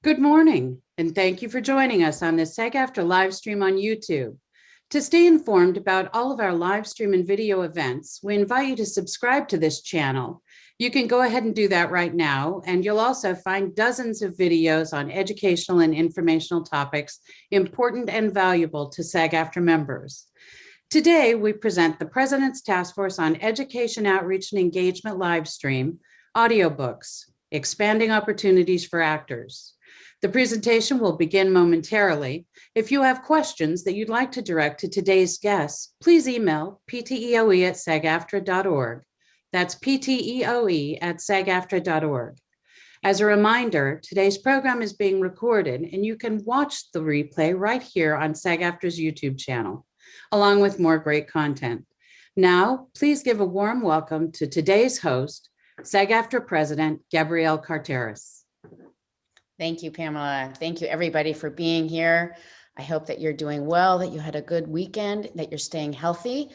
Good morning, and thank you for joining us on this SAG-AFTRA live stream on YouTube. To stay informed about all of our live stream and video events, we invite you to subscribe to this channel. You can go ahead and do that right now, and you'll also find dozens of videos on educational and informational topics important and valuable to SAG-AFTRA members. Today, we present the President's Task Force on Education Outreach and Engagement live stream, Audiobooks, Expanding Opportunities for Actors. The presentation will begin momentarily. If you have questions that you'd like to direct to today's guests, please email pteoe@sagaftra.org. That's pteoe@sagaftra.org. As a reminder, today's program is being recorded and you can watch the replay right here on SAG-AFTRA's YouTube channel, along with more great content. Now, please give a warm welcome to today's host, SAG-AFTRA President, Gabrielle Carteris. Thank you, Pamela. Thank you, everybody, for being here. I hope that you're doing well, that you had a good weekend, that you're staying healthy.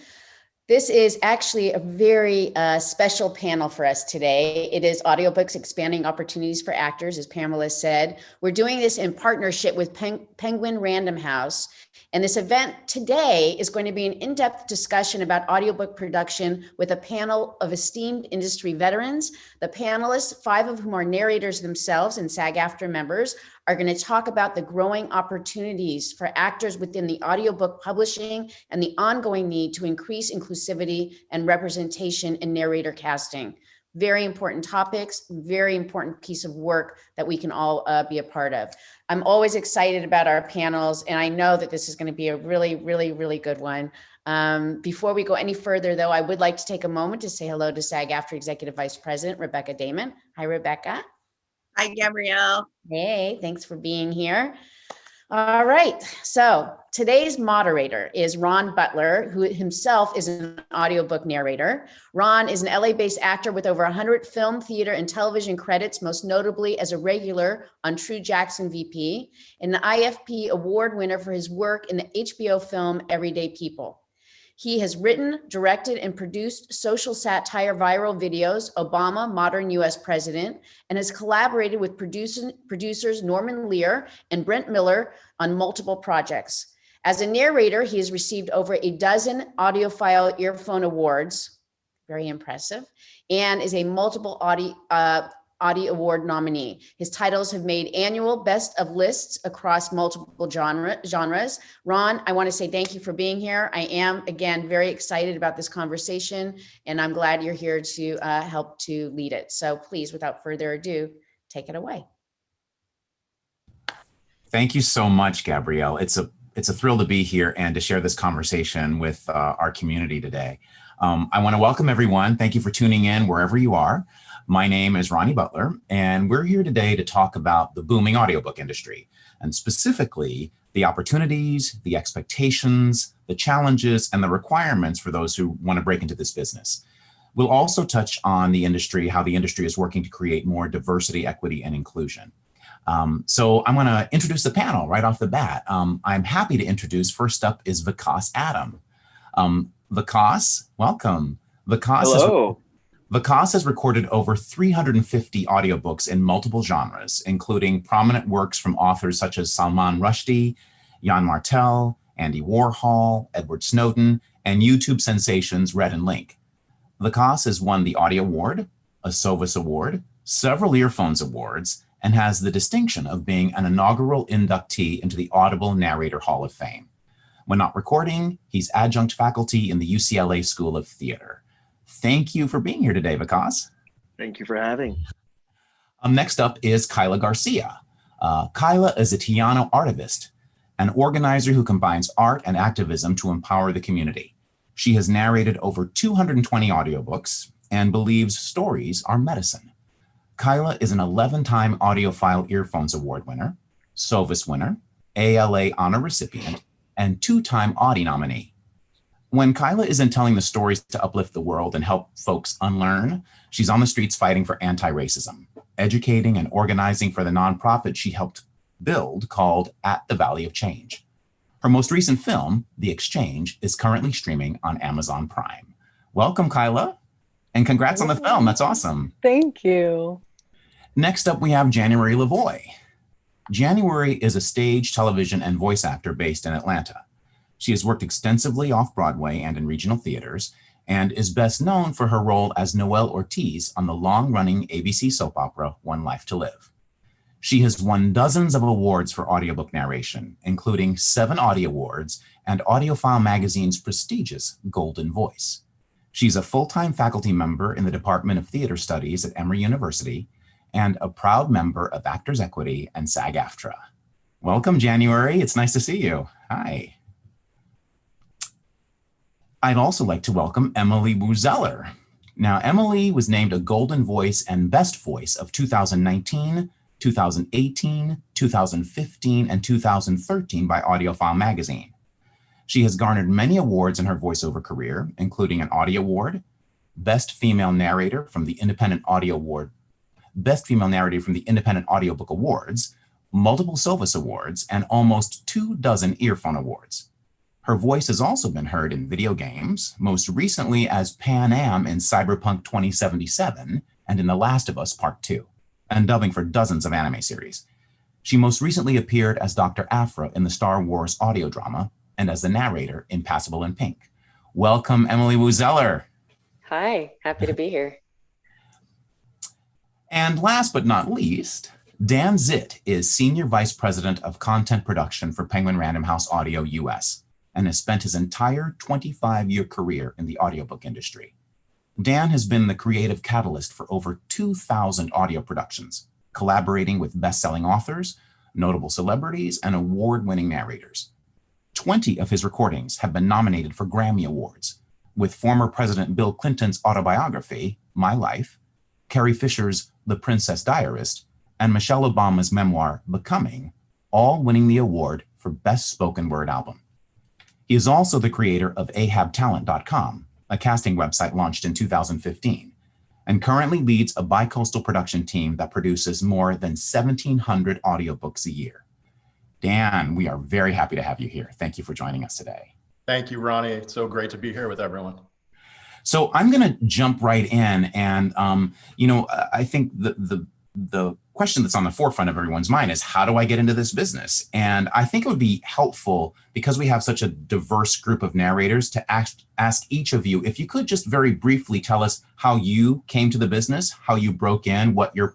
This is actually a very special panel for us today. It is Audiobooks Expanding Opportunities for Actors, as Pamela said. We're doing this in partnership with Penguin Random House. And this event today is going to be an in-depth discussion about audiobook production with a panel of esteemed industry veterans. The panelists, 5 of whom are narrators themselves and SAG-AFTRA members, are going to talk about the growing opportunities for actors within the audiobook publishing and the ongoing need to increase inclusivity and representation in narrator casting. Very important topics, very important piece of work that we can all be a part of. I'm always excited about our panels, and I know that this is going to be a really, really, really good one. Before we go any further, though, I would like to take a moment to say hello to SAG-AFTRA Executive Vice President, Rebecca Damon. Hi, Rebecca. Hi, Gabrielle. Hey, thanks for being here. All right, so today's moderator is Ron Butler, who himself is an audiobook narrator. Ron is an LA-based actor with over 100 film, theater, and television credits, most notably as a regular on True Jackson VP, and an IFP award winner for his work in the HBO film Everyday People. He has written, directed, and produced social satire viral videos, Obama, Modern US President, and has collaborated with producers Norman Lear and Brent Miller on multiple projects. As a narrator, he has received over a dozen audiophile earphone awards, very impressive, and is a multiple Audie Award nominee. His titles have made annual best of lists across multiple genres. Ron, I want to say thank you for being here. I am, again, very excited about this conversation, and I'm glad you're here to help to lead it. So please, without further ado, take it away. Thank you so much, Gabrielle. It's a thrill to be here and to share this conversation with our community today. I want to welcome everyone. Thank you for tuning in wherever you are. My name is Ronnie Butler, and we're here today to talk about the booming audiobook industry, and specifically the opportunities, the expectations, the challenges, and the requirements for those who want to break into this business. We'll also touch on the industry, how the industry is working to create more diversity, equity, and inclusion. So I'm going to introduce the panel right off the bat. I'm happy to introduce, first up is Vikas Adam. Vikas, welcome. Hello. Vikas has recorded over 350 audiobooks in multiple genres, including prominent works from authors such as Salman Rushdie, Jan Martel, Andy Warhol, Edward Snowden, and YouTube sensations Rhett and Link. Vikas has won the Audie Award, a Sovis Award, several Earphones Awards, and has the distinction of being an inaugural inductee into the Audible Narrator Hall of Fame. When not recording, he's adjunct faculty in the UCLA School of Theater. Thank you for being here today, Vikas. Thank you for having. Next up is Kyla Garcia. Kyla is a Tiano artivist, an organizer who combines art and activism to empower the community. She has narrated over 220 audiobooks and believes stories are medicine. Kyla is an 11-time Audiophile Earphones Award winner, Sovis winner, ALA honor recipient, and 2-time Audie nominee. When Kyla isn't telling the stories to uplift the world and help folks unlearn, she's on the streets fighting for anti-racism, educating and organizing for the nonprofit she helped build called At the Valley of Change. Her most recent film, The Exchange, is currently streaming on Amazon Prime. Welcome, Kyla, and congrats on the film. That's awesome. Thank you. Next up, we have January LaVoy. January is a stage, television, and voice actor based in Atlanta. She has worked extensively off-Broadway and in regional theaters, and is best known for her role as Noelle Ortiz on the long-running ABC soap opera, One Life to Live. She has won dozens of awards for audiobook narration, including 7 Audie Awards and AudioFile magazine's prestigious Golden Voice. She's a full-time faculty member in the Department of Theater Studies at Emory University and a proud member of Actors Equity and SAG-AFTRA. Welcome, January. It's nice to see you. Hi. I'd also like to welcome Emily Zeller. Now, Emily was named a Golden Voice and Best Voice of 2019, 2018, 2015, and 2013 by AudioFile magazine. She has garnered many awards in her voiceover career, including an Audie Award, Best Female Narrator from the Independent Audio Award, Best Female Narrator from the Independent Audiobook Awards, multiple Silvis Awards, and almost 24 Earphone Awards. Her voice has also been heard in video games, most recently as Pan Am in Cyberpunk 2077 and in The Last of Us Part 2, and dubbing for dozens of anime series. She most recently appeared as Dr. Aphra in the Star Wars audio drama and as the narrator in Passable in Pink. Welcome, Emily Zeller. Hi, happy to be here. And last but not least, Dan Zitt is Senior Vice President of Content Production for Penguin Random House Audio US, and has spent his entire 25-year career in the audiobook industry. Dan has been the creative catalyst for over 2,000 audio productions, collaborating with best-selling authors, notable celebrities, and award-winning narrators. 20 of his recordings have been nominated for Grammy Awards, with former President Bill Clinton's autobiography, My Life, Carrie Fisher's The Princess Diarist, and Michelle Obama's memoir, Becoming, all winning the award for Best Spoken Word Album. He is also the creator of ahabtalent.com, a casting website launched in 2015, and currently leads a bi-coastal production team that produces more than 1,700 audiobooks a year. Dan, we are very happy to have you here. Thank you for joining us today. Thank you, Ronnie. It's so great to be here with everyone. So I'm going to jump right in, and I think the question that's on the forefront of everyone's mind is, how do I get into this business? And I think it would be helpful, because we have such a diverse group of narrators, to ask each of you if you could just very briefly tell us how you came to the business, how you broke in, what your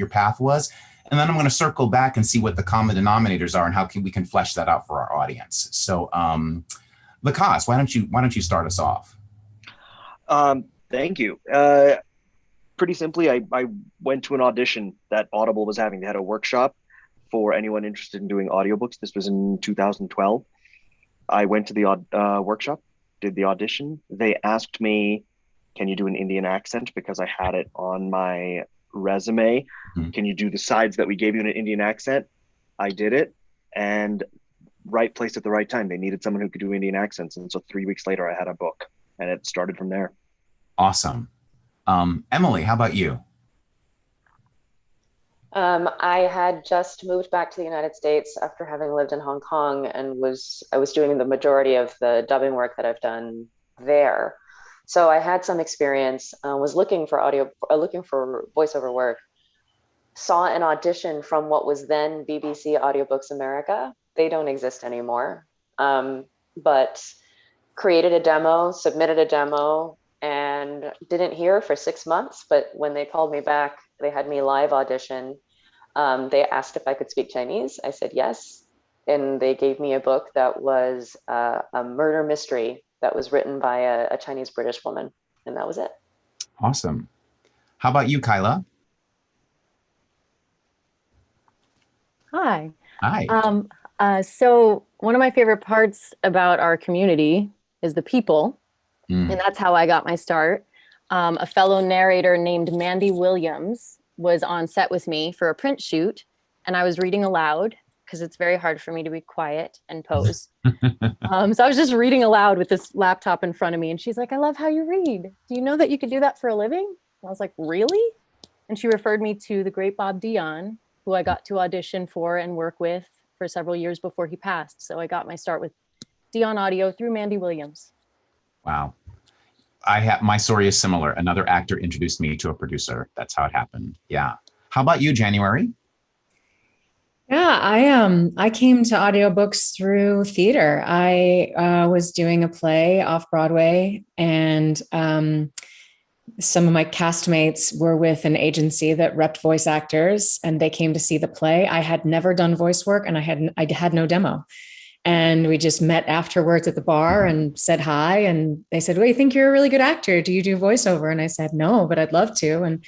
path was, and then I'm going to circle back and see what the common denominators are and how we can flesh that out for our audience. So, Vikas, why don't you start us off? Thank you. Pretty simply, I went to an audition that Audible was having. They had a workshop for anyone interested in doing audiobooks. This was in 2012. I went to the workshop, did the audition. They asked me, can you do an Indian accent? Because I had it on my resume. Mm-hmm. Can you do the sides that we gave you in an Indian accent? I did it, and right place at the right time. They needed someone who could do Indian accents. And so 3 weeks later, I had a book, and it started from there. Awesome. Emily, how about you? I had just moved back to the United States after having lived in Hong Kong, and I was doing the majority of the dubbing work that I've done there. So I had some experience, was looking for voiceover work, saw an audition from what was then BBC Audiobooks America. They don't exist anymore, but created a demo, submitted a demo, and didn't hear for 6 months. But when they called me back, they had me live audition. They asked if I could speak Chinese. I said yes. And they gave me a book that was a murder mystery that was written by a Chinese British woman. And that was it. Awesome. How about you, Kyla? Hi. Hi. So one of my favorite parts about our community is the people. And that's how I got my start. A fellow narrator named Mandy Williams was on set with me for a print shoot, and I was reading aloud because it's very hard for me to be quiet and pose. So I was just reading aloud with this laptop in front of me, and she's like, I love how you read. Do you know that you could do that for a living? And I was like, really? And she referred me to the great Bob Dion, who I got to audition for and work with for several years before he passed. So I got my start with Dion Audio through Mandy Williams. Wow. My story is similar. Another actor introduced me to a producer. That's how it happened. Yeah. How about you, January? Yeah, I came to audiobooks through theater. I was doing a play off Broadway, and some of my castmates were with an agency that repped voice actors, and they came to see the play. I had never done voice work, and I had no demo. And we just met afterwards at the bar and said hi. And they said, "Well, you think you're a really good actor? Do you do voiceover?" And I said, "No, but I'd love to." And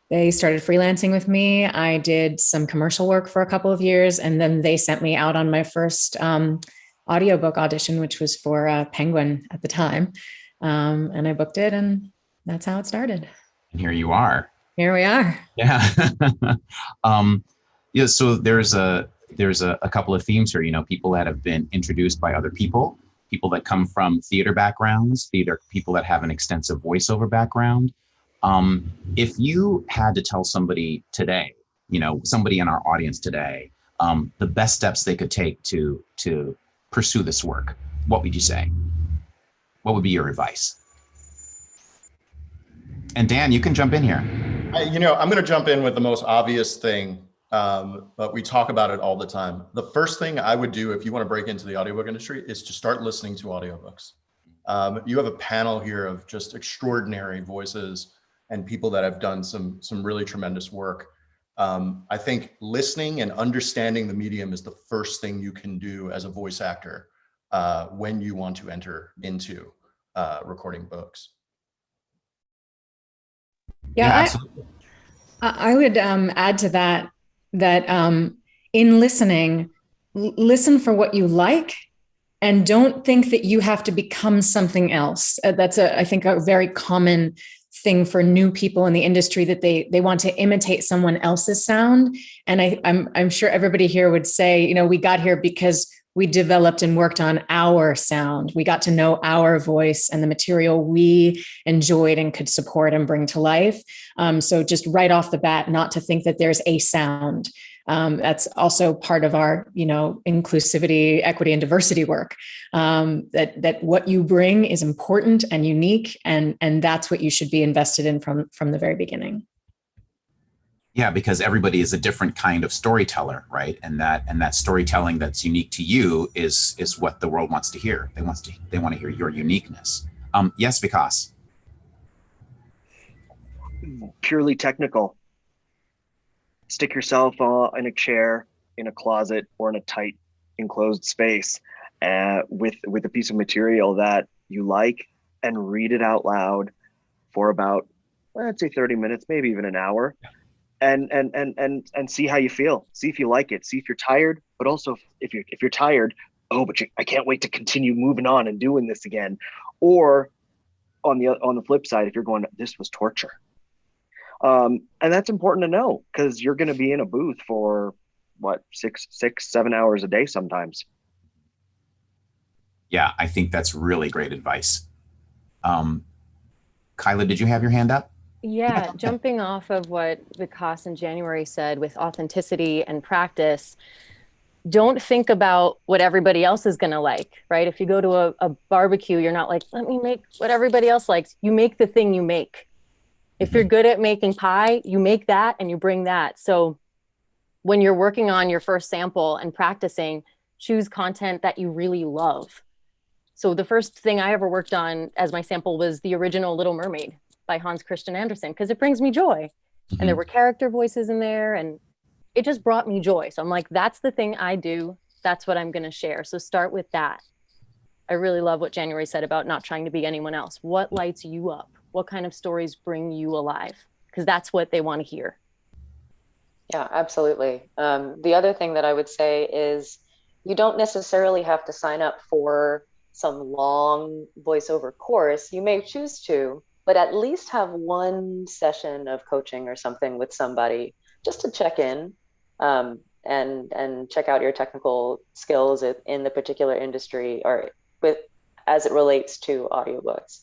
they started freelancing with me. I did some commercial work for a couple of years, and then they sent me out on my first audiobook audition, which was for Penguin at the time. And I booked it, and that's how it started. And here you are. Here we are. Yeah. Yeah. So there's a couple of themes here. You know, people that have been introduced by other people that come from theater backgrounds, people that have an extensive voiceover background. If you had to tell somebody today, you know, somebody in our audience today, the best steps they could take to pursue this work, what would you say? What would be your advice? And Dan, you can jump in here. I'm going to jump in with the most obvious thing, but we talk about it all the time. The first thing I would do if you want to break into the audiobook industry is to start listening to audiobooks. You have a panel here of just extraordinary voices and people that have done some really tremendous work. I think listening and understanding the medium is the first thing you can do as a voice actor when you want to enter into recording books. Yeah, I would add to that in listening, listen for what you like, and don't think that you have to become something else. That's I think a very common thing for new people in the industry, that they want to imitate someone else's sound. And I'm sure everybody here would say, you know, we got here because we developed and worked on our sound. We got to know our voice and the material we enjoyed and could support and bring to life. So just right off the bat, not to think that there's a sound. That's also part of our, inclusivity, equity, and diversity work. That what you bring is important and unique, and that's what you should be invested in from the very beginning. Yeah, because everybody is a different kind of storyteller, right? And that storytelling that's unique to you is what the world wants to hear. They want to hear your uniqueness. Yes, Vikas. Purely technical. Stick yourself in a chair, in a closet, or in a tight enclosed space with a piece of material that you like, and read it out loud for about, I'd say 30 minutes, maybe even an hour. And see how you feel. See if you like it. See if you're tired, but also if you're tired, I can't wait to continue moving on and doing this again. Or on the flip side, if you're going, this was torture. And that's important to know, because you're going to be in a booth for 6-7 hours a day sometimes. Yeah, I think that's really great advice. Kyla, did you have your hand up? Yeah, jumping off of what Vikas in January said with authenticity and practice, don't think about what everybody else is going to like, right? If you go to a barbecue, you're not like, let me make what everybody else likes. You make the thing you make. If you're good at making pie, you make that and you bring that. So when you're working on your first sample and practicing, choose content that you really love. So the first thing I ever worked on as my sample was the original Little Mermaid by Hans Christian Andersen, because it brings me joy. And there were character voices in there, and it just brought me joy. So I'm like, that's the thing I do. That's what I'm going to share. So start with that. I really love what January said about not trying to be anyone else. What lights you up? What kind of stories bring you alive? Because that's what they want to hear. Yeah, absolutely. The other thing that I would say is you don't necessarily have to sign up for some long voiceover course. You may choose to, but at least have one session of coaching or something with somebody just to check in and check out your technical skills in the particular industry or as it relates to audiobooks.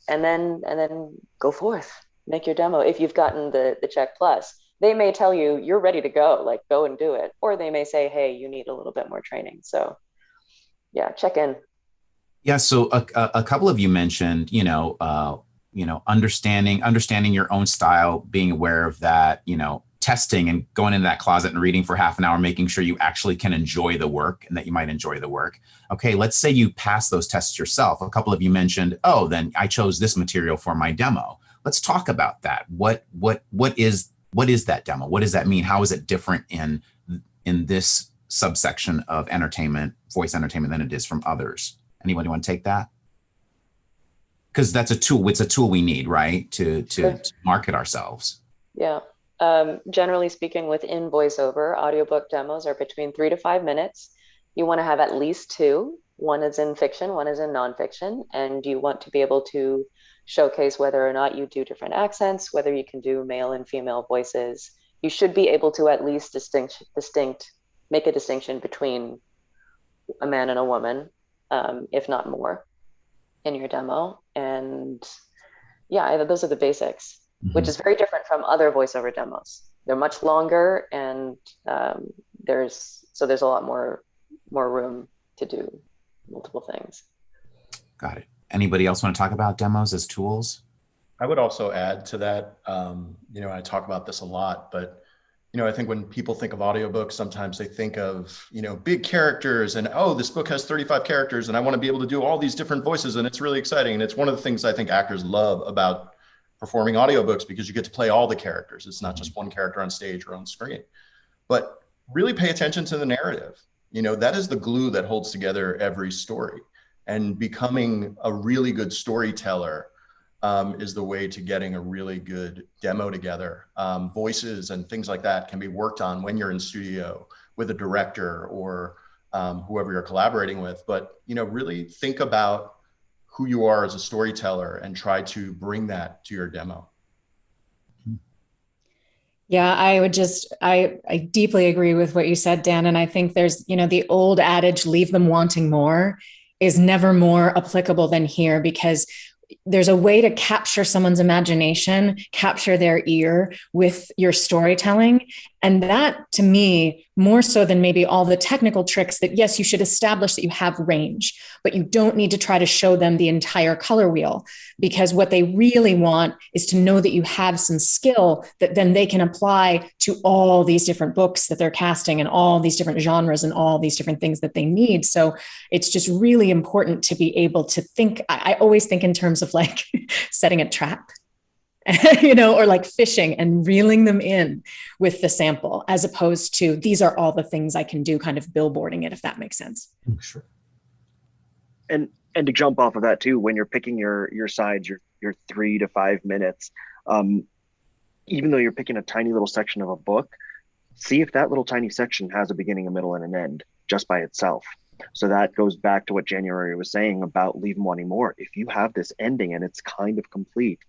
And then go forth, make your demo. If you've gotten the Check Plus, they may tell you you're ready to go, like go and do it. Or they may say, hey, you need a little bit more training. So yeah, check in. Yeah. So a couple of you mentioned, understanding your own style, being aware of that, testing and going into that closet and reading for half an hour, making sure you actually can enjoy the work and that you might enjoy the work. Okay, let's say you pass those tests yourself. A couple of you mentioned, oh, then I chose this material for my demo. Let's talk about that. What is that demo? What does that mean? How is it different in this subsection of entertainment, voice entertainment, than it is from others? Anybody want to take that? Because that's a tool. It's a tool we need, right, to market ourselves. Yeah. Generally speaking, within voiceover, audiobook demos are between 3 to 5 minutes. You want to have at least 2. One is in fiction, one is in nonfiction, and you want to be able to showcase whether or not you do different accents, whether you can do male and female voices. You should be able to at least make a distinction between a man and a woman, if not more, in your demo. And yeah, those are the basics. Mm-hmm. Which is very different from other voiceover demos. They're much longer, and there's a lot more room to do multiple things. Got it. Anybody else want to talk about demos as tools? I would also add to that, I talk about this a lot, but I think when people think of audiobooks, sometimes they think of, big characters and, oh, this book has 35 characters and I want to be able to do all these different voices and it's really exciting. And it's one of the things I think actors love about performing audiobooks, because you get to play all the characters. It's not just one character on stage or on screen. But really pay attention to the narrative. That is the glue that holds together every story. And becoming a really good storyteller is the way to getting a really good demo together. Voices and things like that can be worked on when you're in studio with a director or whoever you're collaborating with. But really think about who you are as a storyteller and try to bring that to your demo. Yeah, I deeply agree with what you said, Dan. And I think there's, the old adage, leave them wanting more, is never more applicable than here, because there's a way to capture someone's imagination, capture their ear with your storytelling. And that, to me, more so than maybe all the technical tricks, that yes, you should establish that you have range, but you don't need to try to show them the entire color wheel, because what they really want is to know that you have some skill that then they can apply to all these different books that they're casting and all these different genres and all these different things that they need. So it's just really important to be able to think. I always think in terms of like setting a trap, or like fishing and reeling them in with the sample, as opposed to these are all the things I can do, kind of billboarding it, if that makes sense. Sure. And to jump off of that too, when you're picking your sides, your 3 to 5 minutes, even though you're picking a tiny little section of a book, see if that little tiny section has a beginning, a middle, and an end just by itself. So that goes back to what January was saying about leave them wanting more. If you have this ending and it's kind of complete,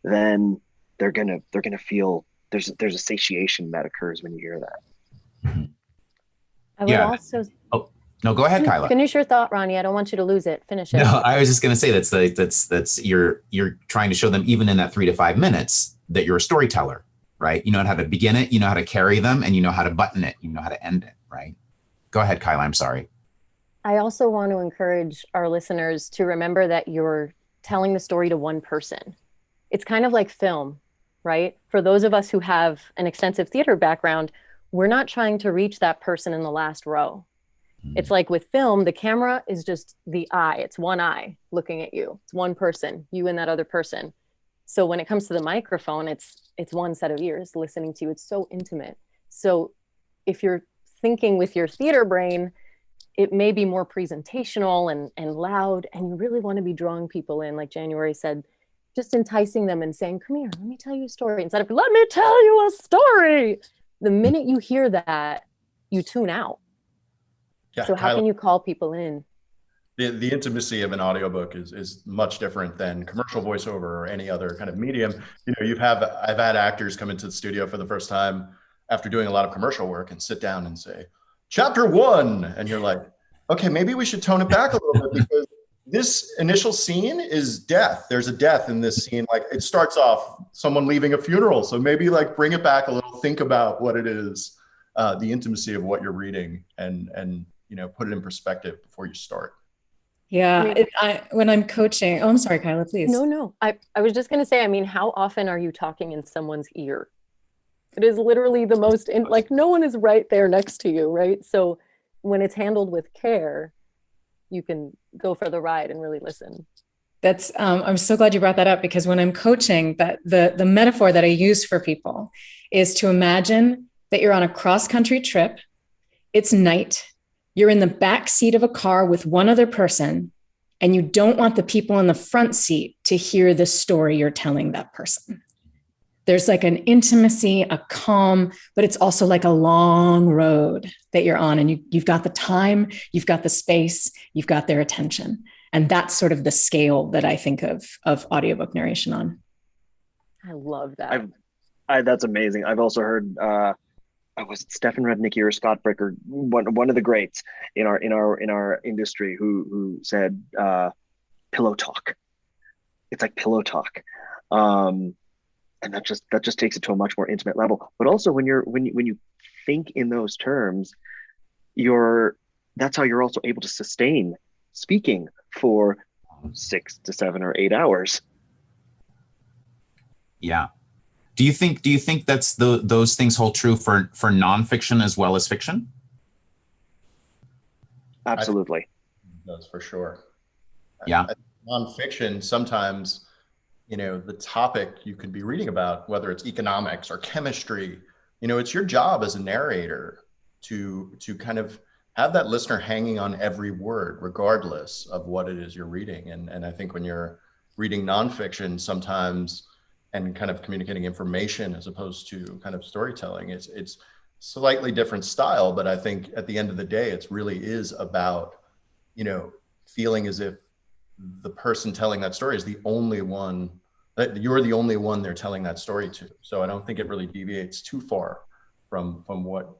then they're gonna feel there's a satiation that occurs when you hear that. I would also. Oh no, go ahead, Kyla. Finish your thought, Ronnie. I don't want you to lose it. Finish it. No, I was just gonna say that's you're trying to show them, even in that 3 to 5 minutes, that you're a storyteller, right? You know how to begin it, you know how to carry them, and you know how to button it, you know how to end it, right? Go ahead, Kyla. I'm sorry. I also want to encourage our listeners to remember that you're telling the story to one person. It's kind of like film, right? For those of us who have an extensive theater background, we're not trying to reach that person in the last row. It's like with film, the camera is just the eye. It's one eye looking at you. It's one person, you and that other person. So when it comes to the microphone, it's one set of ears listening to you. It's so intimate. So if you're thinking with your theater brain, it may be more presentational and loud, and you really want to be drawing people in, like January said, just enticing them and saying, come here, let me tell you a story, instead of, let me tell you a story. The minute you hear that, you tune out. Yeah, so how can you call people in? The intimacy of an audiobook is much different than commercial voiceover or any other kind of medium. I've had actors come into the studio for the first time after doing a lot of commercial work and sit down and say, chapter 1. And you're like, okay, maybe we should tone it back a little bit, because this initial scene is death. There's a death in this scene. Like, it starts off someone leaving a funeral. So maybe like bring it back a little, think about what it is, the intimacy of what you're reading, and put it in perspective before you start. Yeah. When I'm coaching, I'm sorry, Kyla, please. No. I was just going to say, how often are you talking in someone's ear? It is literally the most, like no one is right there next to you, right? So when it's handled with care, you can go for the ride and really listen. That's I'm so glad you brought that up, because when I'm coaching, that the metaphor that I use for people is to imagine that you're on a cross-country trip. It's night. You're in the back seat of a car with one other person, and you don't want the people in the front seat to hear the story you're telling that person. There's like an intimacy, a calm, but it's also like a long road that you're on, and you've got the time, you've got the space, you've got their attention. And that's sort of the scale that I think of audiobook narration on. I love that. That's amazing. I've also heard, was it Stefan Rudnicki or Scott Bricker, one of the greats in our industry, who said pillow talk. It's like pillow talk, and that just takes it to a much more intimate level. But also when you think in those terms, that's how you're also able to sustain speaking for 6 to 7 or 8 hours. Yeah. Do you think that's those things hold true for nonfiction as well as fiction? Absolutely. That's for sure. Yeah. Nonfiction, sometimes, the topic you could be reading about, whether it's economics or chemistry, it's your job as a narrator to kind of have that listener hanging on every word, regardless of what it is you're reading. And I think when you're reading nonfiction sometimes and kind of communicating information as opposed to kind of storytelling, it's slightly different style. But I think at the end of the day, it really is about, feeling as if the person telling that story is the only one, that you're the only one they're telling that story to. So I don't think it really deviates too far from what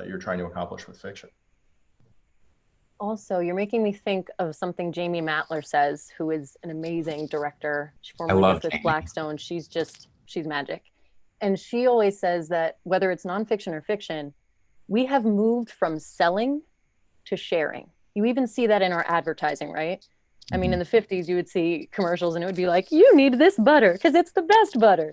you're trying to accomplish with fiction. Also, you're making me think of something Jamie Matler says, who is an amazing director. She formerly worked with Blackstone. She's magic. And she always says that whether it's nonfiction or fiction, we have moved from selling to sharing. You even see that in our advertising, right? I mean, in the 50s, you would see commercials and it would be like, you need this butter because it's the best butter.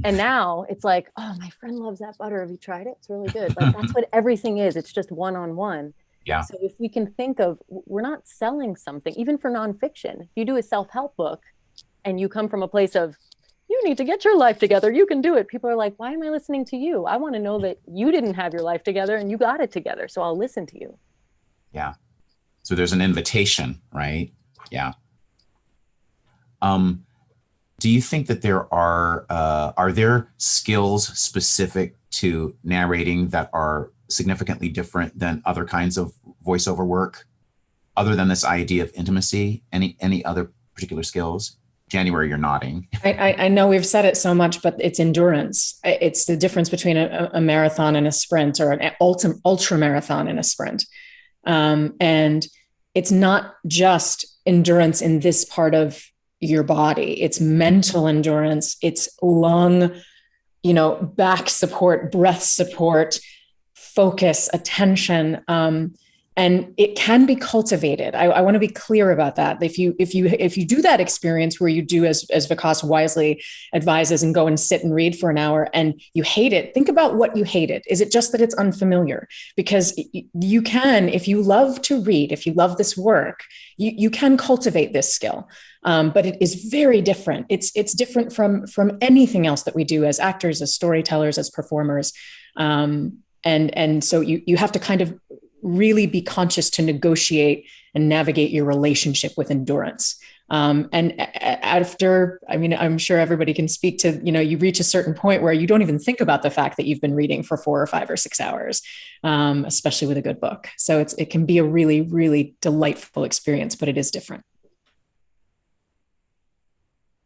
And now it's like, oh, my friend loves that butter. Have you tried it? It's really good. Like that's what everything is. It's just one-on-one. Yeah. So if we can think of, we're not selling something, even for nonfiction. If you do a self-help book and you come from a place of, you need to get your life together, you can do it. People are like, why am I listening to you? I want to know that you didn't have your life together and you got it together. So I'll listen to you. Yeah. So there's an invitation, right? Yeah. Do you think that there are there skills specific to narrating that are significantly different than other kinds of voiceover work, other than this idea of intimacy? Any other particular skills? January, you're nodding. I know we've said it so much, but it's endurance. It's the difference between a marathon and a sprint, or an ultra marathon and a sprint. And it's not just endurance in this part of your body. It's mental endurance. It's lung, back support, breath support, focus, attention. And it can be cultivated. I want to be clear about that. If you do that experience where you do, as Vikas wisely advises, and go and sit and read for an hour and you hate it, think about what you hated. Is it just that it's unfamiliar? Because you can, if you love to read, if you love this work, you can cultivate this skill. But it is very different. It's different from anything else that we do as actors, as storytellers, as performers. And so you have to kind of really be conscious to negotiate and navigate your relationship with endurance. And after, I'm sure everybody can speak to, you reach a certain point where you don't even think about the fact that you've been reading for 4 or 5 or 6 hours, especially with a good book. So it can be a really, really delightful experience, but it is different.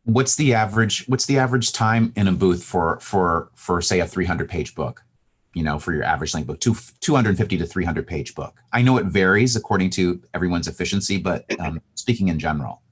What's the average time in a booth for say a 300-page book? For your average length book, 250 to 300-page book. I know it varies according to everyone's efficiency, but speaking in general.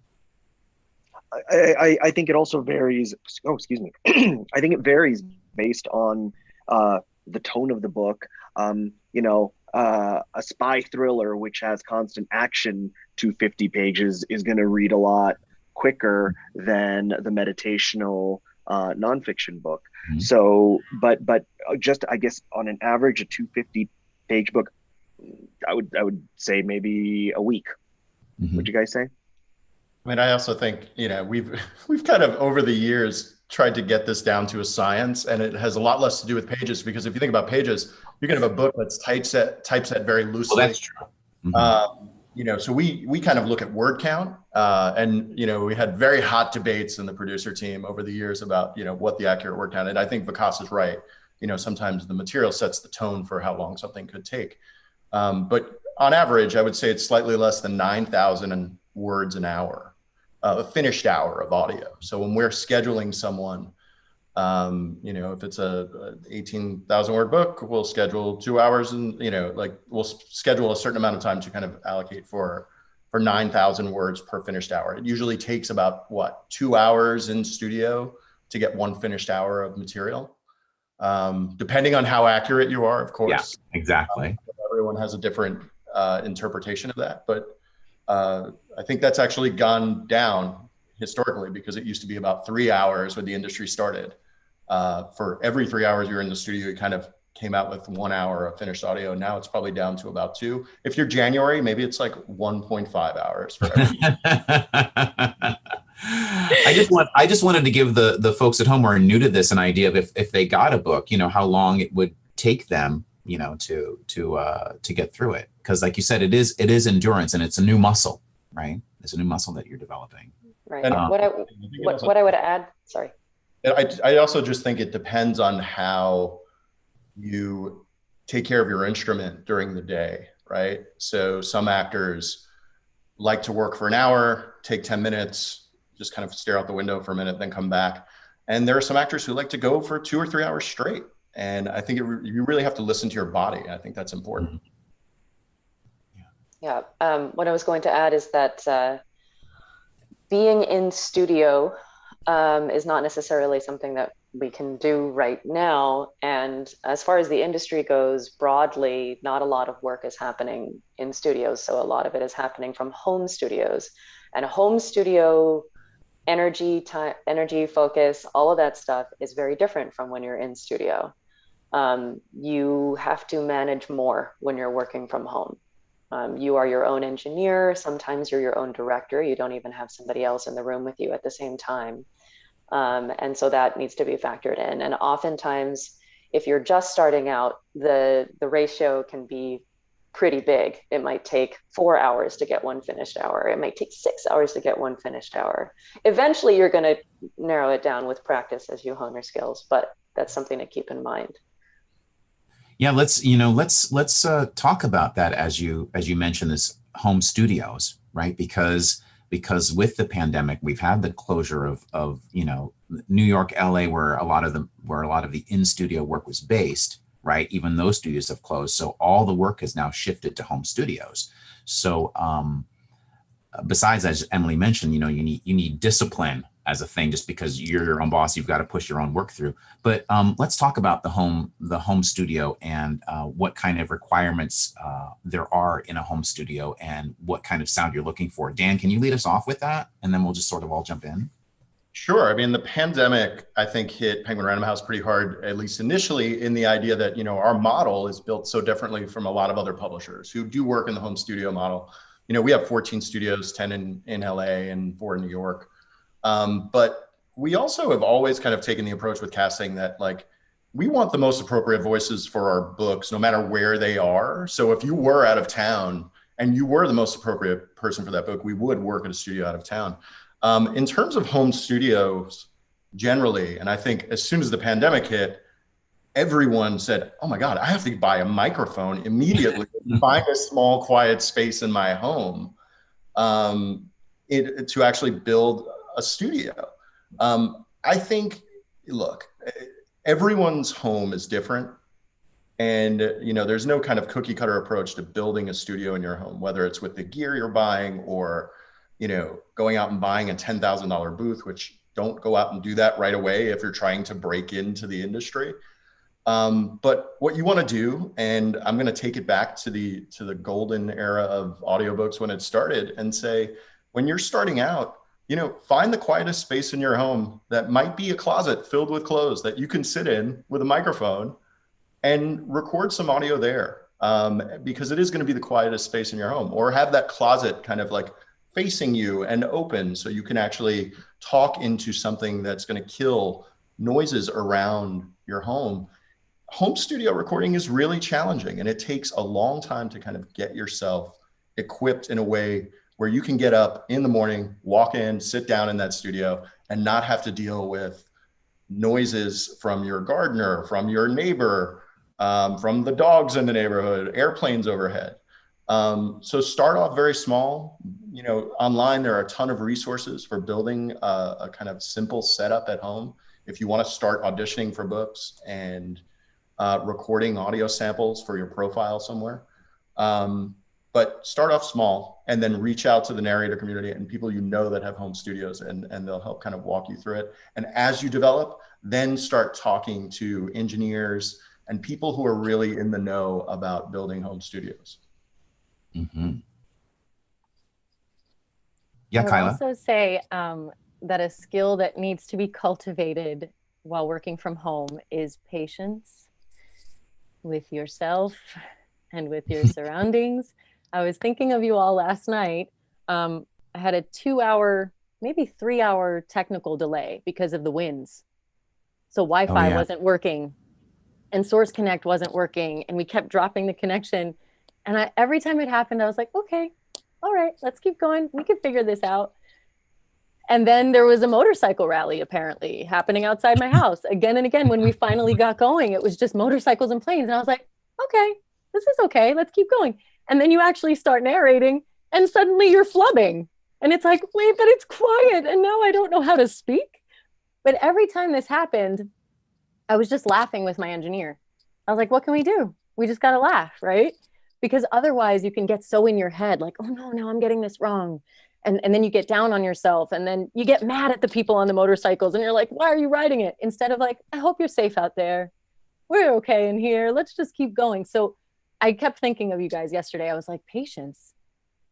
I think it also varies. Oh, excuse me. I think it varies based on the tone of the book. A spy thriller, which has constant action, 250 pages, is going to read a lot quicker than the meditational nonfiction book. So, but just, I guess, on an average, a 250-page book, I would say maybe a week. Would you guys say? I mean, I also think, we've kind of over the years tried to get this down to a science, and it has a lot less to do with pages, because if you think about pages, you can have a book that's typeset very loosely. Well, that's true. So we kind of look at word count, and we had very hot debates in the producer team over the years about what the accurate word count. And I think Vikas is right. Sometimes the material sets the tone for how long something could take. But on average, I would say it's slightly less than 9,000 words an hour, a finished hour of audio. So when we're scheduling someone, if it's a 18,000 word book, we'll schedule 2 hours, and we'll schedule a certain amount of time to kind of allocate for 9,000 words per finished hour. It usually takes about 2 hours in studio to get one finished hour of material, depending on how accurate you are, of course. Yeah, exactly. Everyone has a different interpretation of that, but I think that's actually gone down historically, because it used to be about 3 hours when the industry started. For every 3 hours you're in the studio, you kind of came out with 1 hour of finished audio. Now it's probably down to about 2. If you're January, maybe it's like 1.5 hours for every. I just wanted to give the folks at home who are new to this an idea of if they got a book, how long it would take them, to get through it. Because like you said, it is endurance, and it's a new muscle, right? It's a new muscle that you're developing. Right. What I would add, sorry. I also just think it depends on how you take care of your instrument during the day, right? So some actors like to work for an hour, take 10 minutes, just kind of stare out the window for a minute, then come back. And there are some actors who like to go for 2 or 3 hours straight. And I think you really have to listen to your body. I think that's important. Yeah. What I was going to add is that being in studio is not necessarily something that we can do right now. And as far as the industry goes broadly, not a lot of work is happening in studios. So a lot of it is happening from home studios, and a home studio energy, time, energy, focus, all of that stuff is very different from when you're in studio. You have to manage more when you're working from home. You are your own engineer. Sometimes you're your own director. You don't even have somebody else in the room with you at the same time. And so that needs to be factored in. And oftentimes, if you're just starting out, the ratio can be pretty big. It might take 4 hours to get one finished hour. It might take 6 hours to get one finished hour. Eventually, you're going to narrow it down with practice as you hone your skills, but that's something to keep in mind. Yeah, let's talk about that as you mentioned this home studios, right? Because with the pandemic, we've had the closure of New York, LA, where a lot of the in-studio work was based, right? Even those studios have closed. So all the work has now shifted to home studios. So besides, as Emily mentioned, you need discipline as a thing. Just because you're your own boss, you've got to push your own work through. But let's talk about the home studio and what kind of requirements there are in a home studio and what kind of sound you're looking for. Dan, can you lead us off with that? And then we'll just sort of all jump in. Sure. I mean, the pandemic, I think, hit Penguin Random House pretty hard, at least initially, in the idea that, our model is built so differently from a lot of other publishers who do work in the home studio model. We have 14 studios, 10 in LA and 4 in New York. But we also have always kind of taken the approach with casting that, we want the most appropriate voices for our books, no matter where they are. So if you were out of town and you were the most appropriate person for that book, we would work at a studio out of town. In terms of home studios generally, and I think as soon as the pandemic hit, everyone said, oh my God, I have to buy a microphone immediately, find a small, quiet space in my home to actually build a studio. I think, look, everyone's home is different. And, there's no kind of cookie cutter approach to building a studio in your home, whether it's with the gear you're buying or going out and buying a $10,000 booth, which don't go out and do that right away if you're trying to break into the industry. But what you want to do, and I'm going to take it back to the golden era of audiobooks when it started and say, when you're starting out, find the quietest space in your home that might be a closet filled with clothes that you can sit in with a microphone and record some audio there, because it is going to be the quietest space in your home. Or have that closet kind of like facing you and open so you can actually talk into something that's going to kill noises around your home. Home studio recording is really challenging, and it takes a long time to kind of get yourself equipped in a way where you can get up in the morning, walk in, sit down in that studio, and not have to deal with noises from your gardener, from your neighbor, from the dogs in the neighborhood, airplanes overhead. So start off very small. Online, there are a ton of resources for building a kind of simple setup at home. If you want to start auditioning for books and recording audio samples for your profile somewhere. But start off small and then reach out to the narrator community and people that have home studios, and they'll help kind of walk you through it. And as you develop, then start talking to engineers and people who are really in the know about building home studios. Mm-hmm. Yeah, I would Kyla. also say that a skill that needs to be cultivated while working from home is patience with yourself and with your surroundings. I was thinking of you all last night. I had a 2-hour, maybe 3-hour technical delay because of the winds. So Wi-Fi wasn't working and Source Connect wasn't working, and we kept dropping the connection. And every time it happened, I was like, okay, all right, let's keep going. We can figure this out. And then there was a motorcycle rally apparently happening outside my house again and again. When we finally got going, it was just motorcycles and planes. And I was like, okay, this is okay. Let's keep going. And then you actually start narrating and suddenly you're flubbing. And it's like, wait, but it's quiet. And now I don't know how to speak. But every time this happened, I was just laughing with my engineer. I was like, what can we do? We just got to laugh, right? Because otherwise you can get so in your head, like, oh no, now I'm getting this wrong. And then you get down on yourself, and then you get mad at the people on the motorcycles and you're like, why are you riding it? Instead of like, I hope you're safe out there. We're okay in here. Let's just keep going. So I kept thinking of you guys yesterday. I was like, patience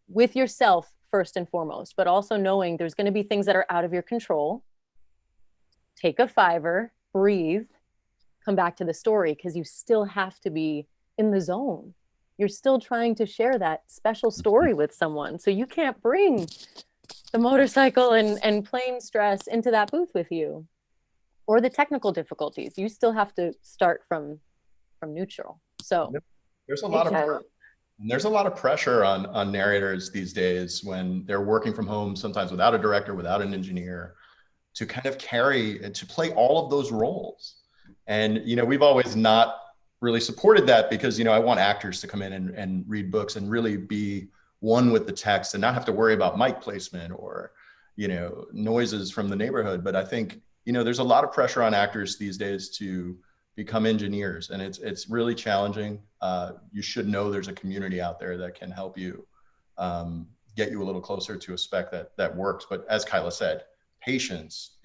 with yourself first and foremost, but also knowing there's going to be things that are out of your control. Take a 5-er, breathe, come back to the story, because you still have to be in the zone. You're still trying to share that special story with someone. So you can't bring the motorcycle and plane stress into that booth with you, or the technical difficulties. You still have to start from neutral. So there's a lot of pressure on narrators these days when they're working from home, sometimes without a director, without an engineer, to kind of to play all of those roles. And, we've always not really supported that because, I want actors to come in and read books and really be one with the text and not have to worry about mic placement or, noises from the neighborhood. But I think, there's a lot of pressure on actors these days to become engineers, and it's really challenging. You should know there's a community out there that can help you get you a little closer to a spec that works. But as Kyla said, patience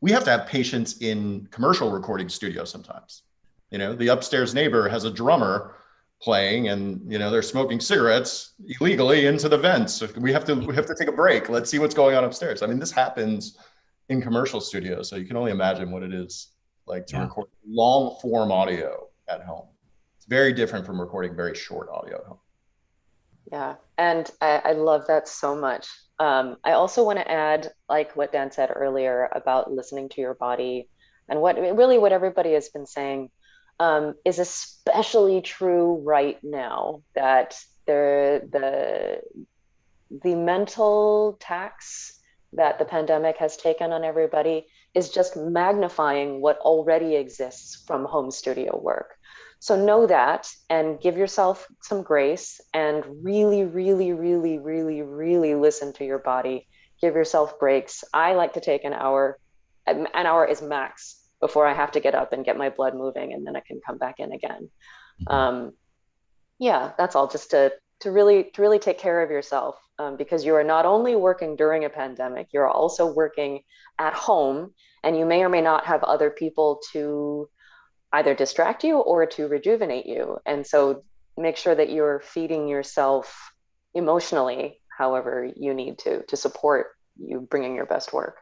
we have to have patience in commercial recording studios sometimes. The upstairs neighbor has a drummer playing and, they're smoking cigarettes illegally into the vents. We have to take a break. Let's see what's going on upstairs. This happens in commercial studios. So you can only imagine what it is like to record long form audio at home. It's very different from recording very short audio at home. Yeah, and I love that so much. I also want to add, like what Dan said earlier about listening to your body, and what everybody has been saying is especially true right now, that the mental tax that the pandemic has taken on everybody is just magnifying what already exists from home studio work. So know that and give yourself some grace and really, really, really, really, really listen to your body. Give yourself breaks. I like to take an hour. An hour is max before I have to get up and get my blood moving, and then I can come back in again. Yeah, that's all. Just to really take care of yourself, because you are not only working during a pandemic, you're also working at home, and you may or may not have other people to either distract you or to rejuvenate you. And so make sure that you're feeding yourself emotionally, however you need to support bringing your best work.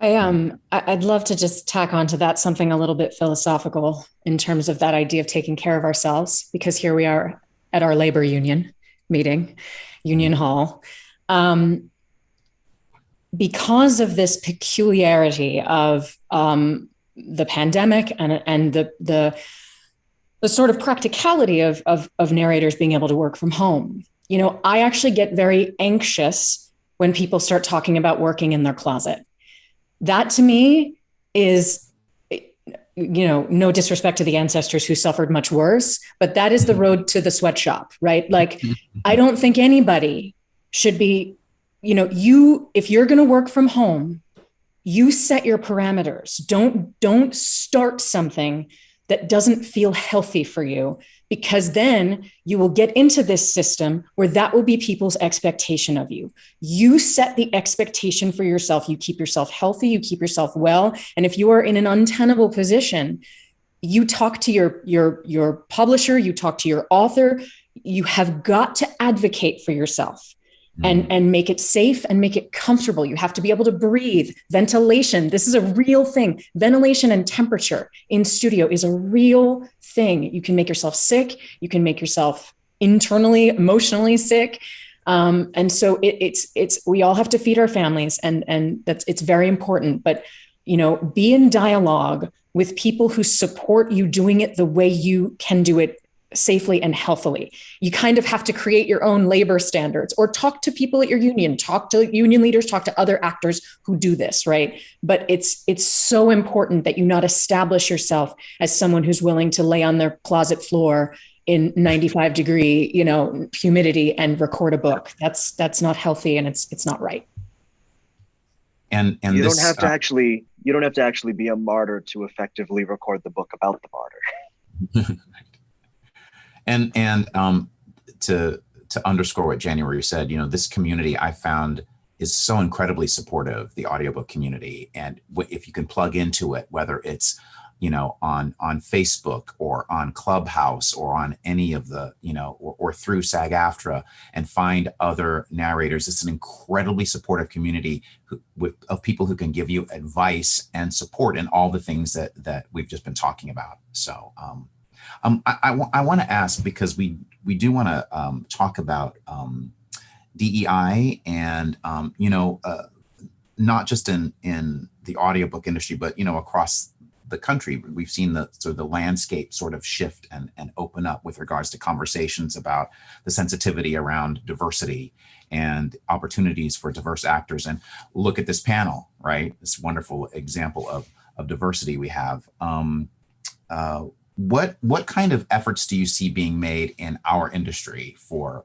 I'd love to just tack onto that something a little bit philosophical in terms of that idea of taking care of ourselves, because here we are at our labor union meeting, Union Hall. Because of this peculiarity of the pandemic and the sort of practicality of narrators being able to work from home, I actually get very anxious when people start talking about working in their closet. That to me is, no disrespect to the ancestors who suffered much worse, but that is the road to the sweatshop, right? Like, I don't think anybody should be, if you're going to work from home, you set your parameters. Don't start something that doesn't feel healthy for you, because then you will get into this system where that will be people's expectation of you. You set the expectation for yourself. You keep yourself healthy, you keep yourself well. And if you are in an untenable position, you talk to your publisher, you talk to your author. You have got to advocate for yourself. And make it safe and make it comfortable. You have to be able to breathe. Ventilation, this is a real thing. Ventilation and temperature in studio is a real thing. You can make yourself sick. You can make yourself internally, emotionally sick. And so it's we all have to feed our families, and it's very important. But be in dialogue with people who support you doing it the way you can do it safely and healthily. You kind of have to create your own labor standards, or talk to people at your union, talk to union leaders, talk to other actors who do this, right? But it's so important that you not establish yourself as someone who's willing to lay on their closet floor in 95-degree, humidity and record a book. That's not healthy, and it's not right. And you this, don't have to actually be a martyr to effectively record the book about the martyr. And to underscore what January said, this community I found is so incredibly supportive, the audiobook community. And if you can plug into it, whether it's, on Facebook or on Clubhouse or on any of the, or through SAG-AFTRA, and find other narrators, it's an incredibly supportive community of people who can give you advice and support in all the things that we've just been talking about. So, I want to ask, because we do want to talk about DEI and not just in the audiobook industry, but across the country. We've seen the landscape sort of shift and open up with regards to conversations about the sensitivity around diversity and opportunities for diverse actors. And look at this panel, right? This wonderful example of diversity we have. What kind of efforts do you see being made in our industry for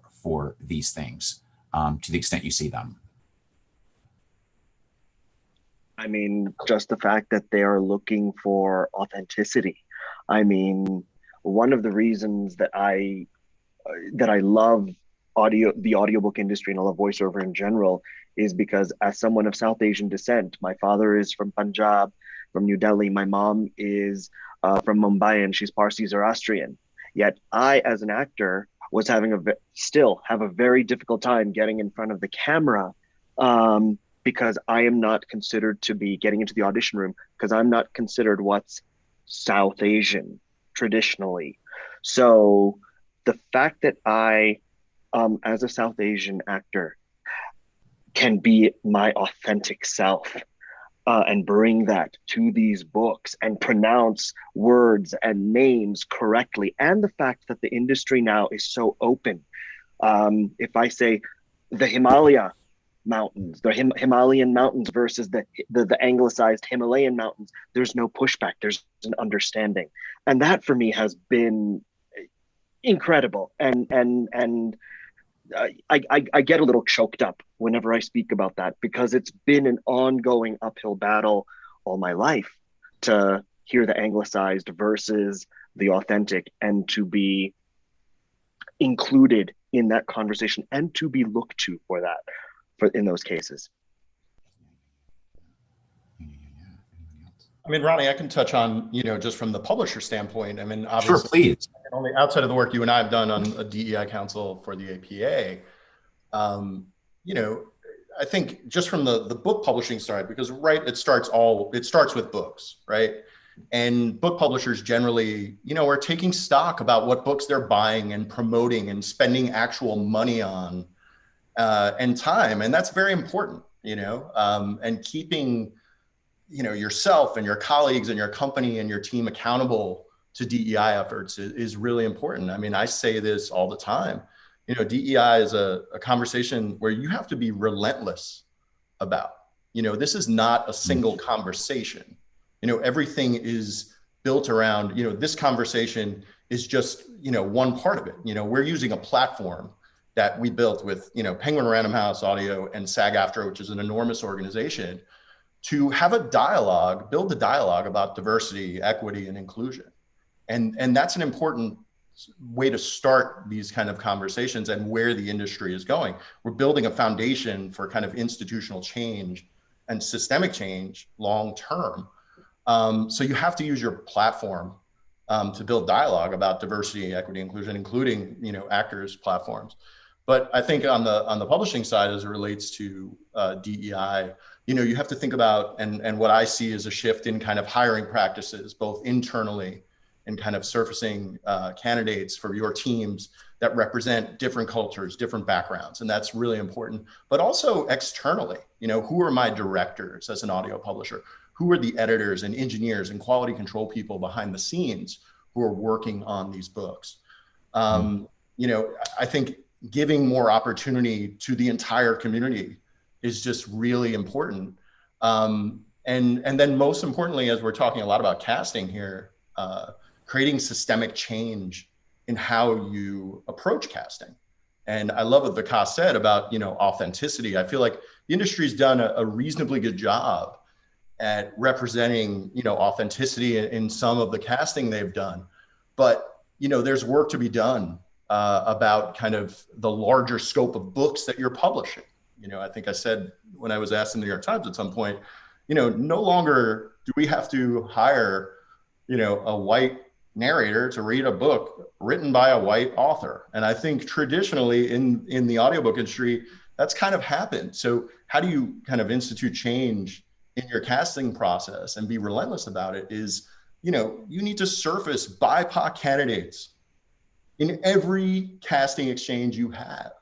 these things, to the extent you see them? I mean, just the fact that they are looking for authenticity. I mean, one of the reasons that I love the audiobook industry and I love voiceover in general is because, as someone of South Asian descent, my father is from Punjab, from New Delhi. My mom is from Mumbai, and she's Parsi Zoroastrian. Yet I, as an actor, was still have a very difficult time getting in front of the camera, because I am not considered to be getting into the audition room, because I'm not considered what's South Asian traditionally. So the fact that I, as a South Asian actor, can be my authentic self, and bring that to these books and pronounce words and names correctly. And the fact that the industry now is so open. If I say the Himalaya mountains, the Himalayan mountains versus the anglicized Himalayan mountains, there's no pushback, there's an understanding. And that for me has been incredible. And I get a little choked up whenever I speak about that, because it's been an ongoing uphill battle all my life to hear the anglicized versus the authentic, and to be included in that conversation and to be looked to for that, in those cases. I mean, Ronnie, I can touch on, just from the publisher standpoint. I mean, obviously, sure, please. Only outside of the work you and I have done on a DEI council for the APA, I think just from the book publishing side, because it starts with books, right? And book publishers generally, are taking stock about what books they're buying and promoting and spending actual money on and time. And that's very important, and keeping, yourself and your colleagues and your company and your team accountable to DEI efforts is really important. I mean, I say this all the time. DEI is a conversation where you have to be relentless about. This is not a single conversation. Everything is built around, this conversation is just, one part of it. We're using a platform that we built with, Penguin Random House Audio and SAG-AFTRA, which is an enormous organization, to have a dialogue, build a dialogue about diversity, equity, and inclusion. And that's an important way to start these kind of conversations and where the industry is going. We're building a foundation for kind of institutional change and systemic change long term. So you have to use your platform to build dialogue about diversity, equity, inclusion, including actors' platforms. But I think on the publishing side, as it relates to DEI, you have to think about and what I see is a shift in kind of hiring practices, both internally and kind of surfacing candidates for your teams that represent different cultures, different backgrounds. And that's really important. But also externally, who are my directors as an audio publisher? Who are the editors and engineers and quality control people behind the scenes who are working on these books? I think giving more opportunity to the entire community is just really important. And then most importantly, as we're talking a lot about casting here, creating systemic change in how you approach casting. And I love what Vikas said about, authenticity. I feel like the industry's done a reasonably good job at representing, authenticity in some of the casting they've done. But, there's work to be done about kind of the larger scope of books that you're publishing. I think I said when I was asked in the New York Times at some point, no longer do we have to hire, a white narrator to read a book written by a white author. And I think traditionally in the audiobook industry, that's kind of happened. So how do you kind of institute change in your casting process and be relentless about it is, you need to surface BIPOC candidates in every casting exchange you have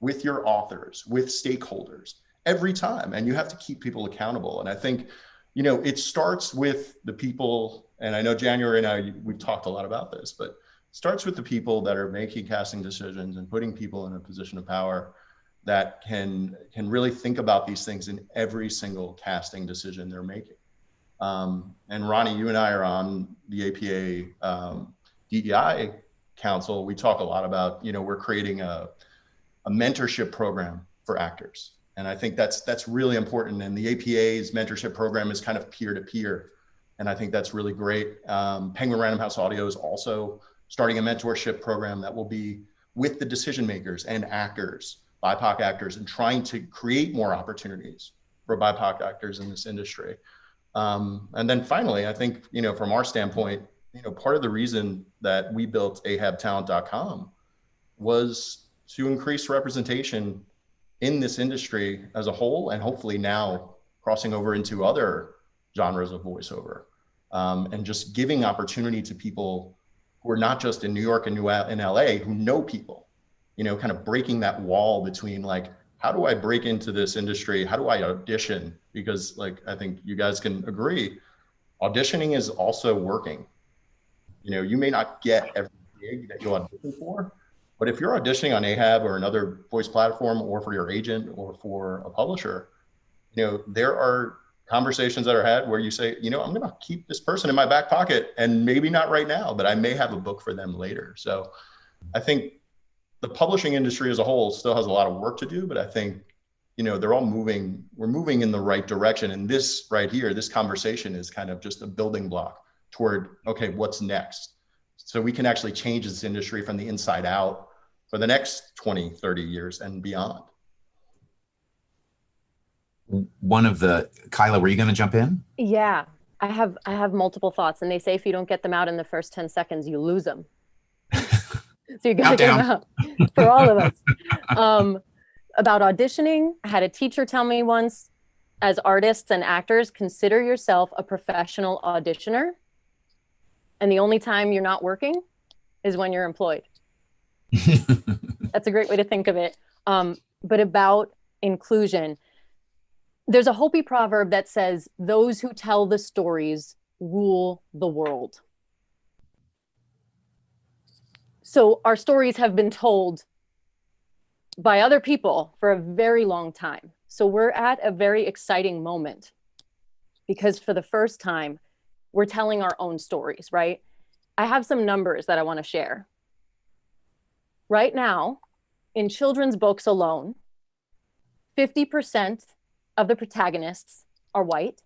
with your authors, with stakeholders every time. And you have to keep people accountable. And I think, it starts with the people, and I know January and I, we've talked a lot about this, but it starts with the people that are making casting decisions and putting people in a position of power that can really think about these things in every single casting decision they're making. And Ronnie, you and I are on the APA DEI Council. We talk a lot about, we're creating a mentorship program for actors. And I think that's really important. And the APA's mentorship program is kind of peer-to-peer. And I think that's really great. Penguin Random House Audio is also starting a mentorship program that will be with the decision makers and actors, BIPOC actors, and trying to create more opportunities for BIPOC actors in this industry. And then finally, I think, from our standpoint, part of the reason that we built ahabtalent.com was to increase representation in this industry as a whole, and hopefully now crossing over into other genres of voiceover, and just giving opportunity to people who are not just in New York and in LA, who know people, kind of breaking that wall between like, how do I break into this industry? How do I audition? Because I think you guys can agree, auditioning is also working. You may not get every gig that you audition for, but if you're auditioning on Ahab or another voice platform, or for your agent or for a publisher, there are conversations that are had where you say, I'm going to keep this person in my back pocket, and maybe not right now, but I may have a book for them later. So I think the publishing industry as a whole still has a lot of work to do, but I think, we're moving in the right direction. And this right here, this conversation is kind of just a building block toward, okay, what's next? So we can actually change this industry from the inside out for the next 20, 30 years and beyond. Kyla, were you going to jump in? Yeah, I have multiple thoughts, and they say if you don't get them out in the first 10 seconds, you lose them. So you got to get them out for all of us. about auditioning, I had a teacher tell me once, as artists and actors, consider yourself a professional auditioner. And the only time you're not working is when you're employed. That's a great way to think of it. But about inclusion, there's a Hopi proverb that says, those who tell the stories rule the world. So our stories have been told by other people for a very long time. So we're at a very exciting moment because for the first time, we're telling our own stories, right? I have some numbers that I want to share. Right now, in children's books alone, 50% of the protagonists are white,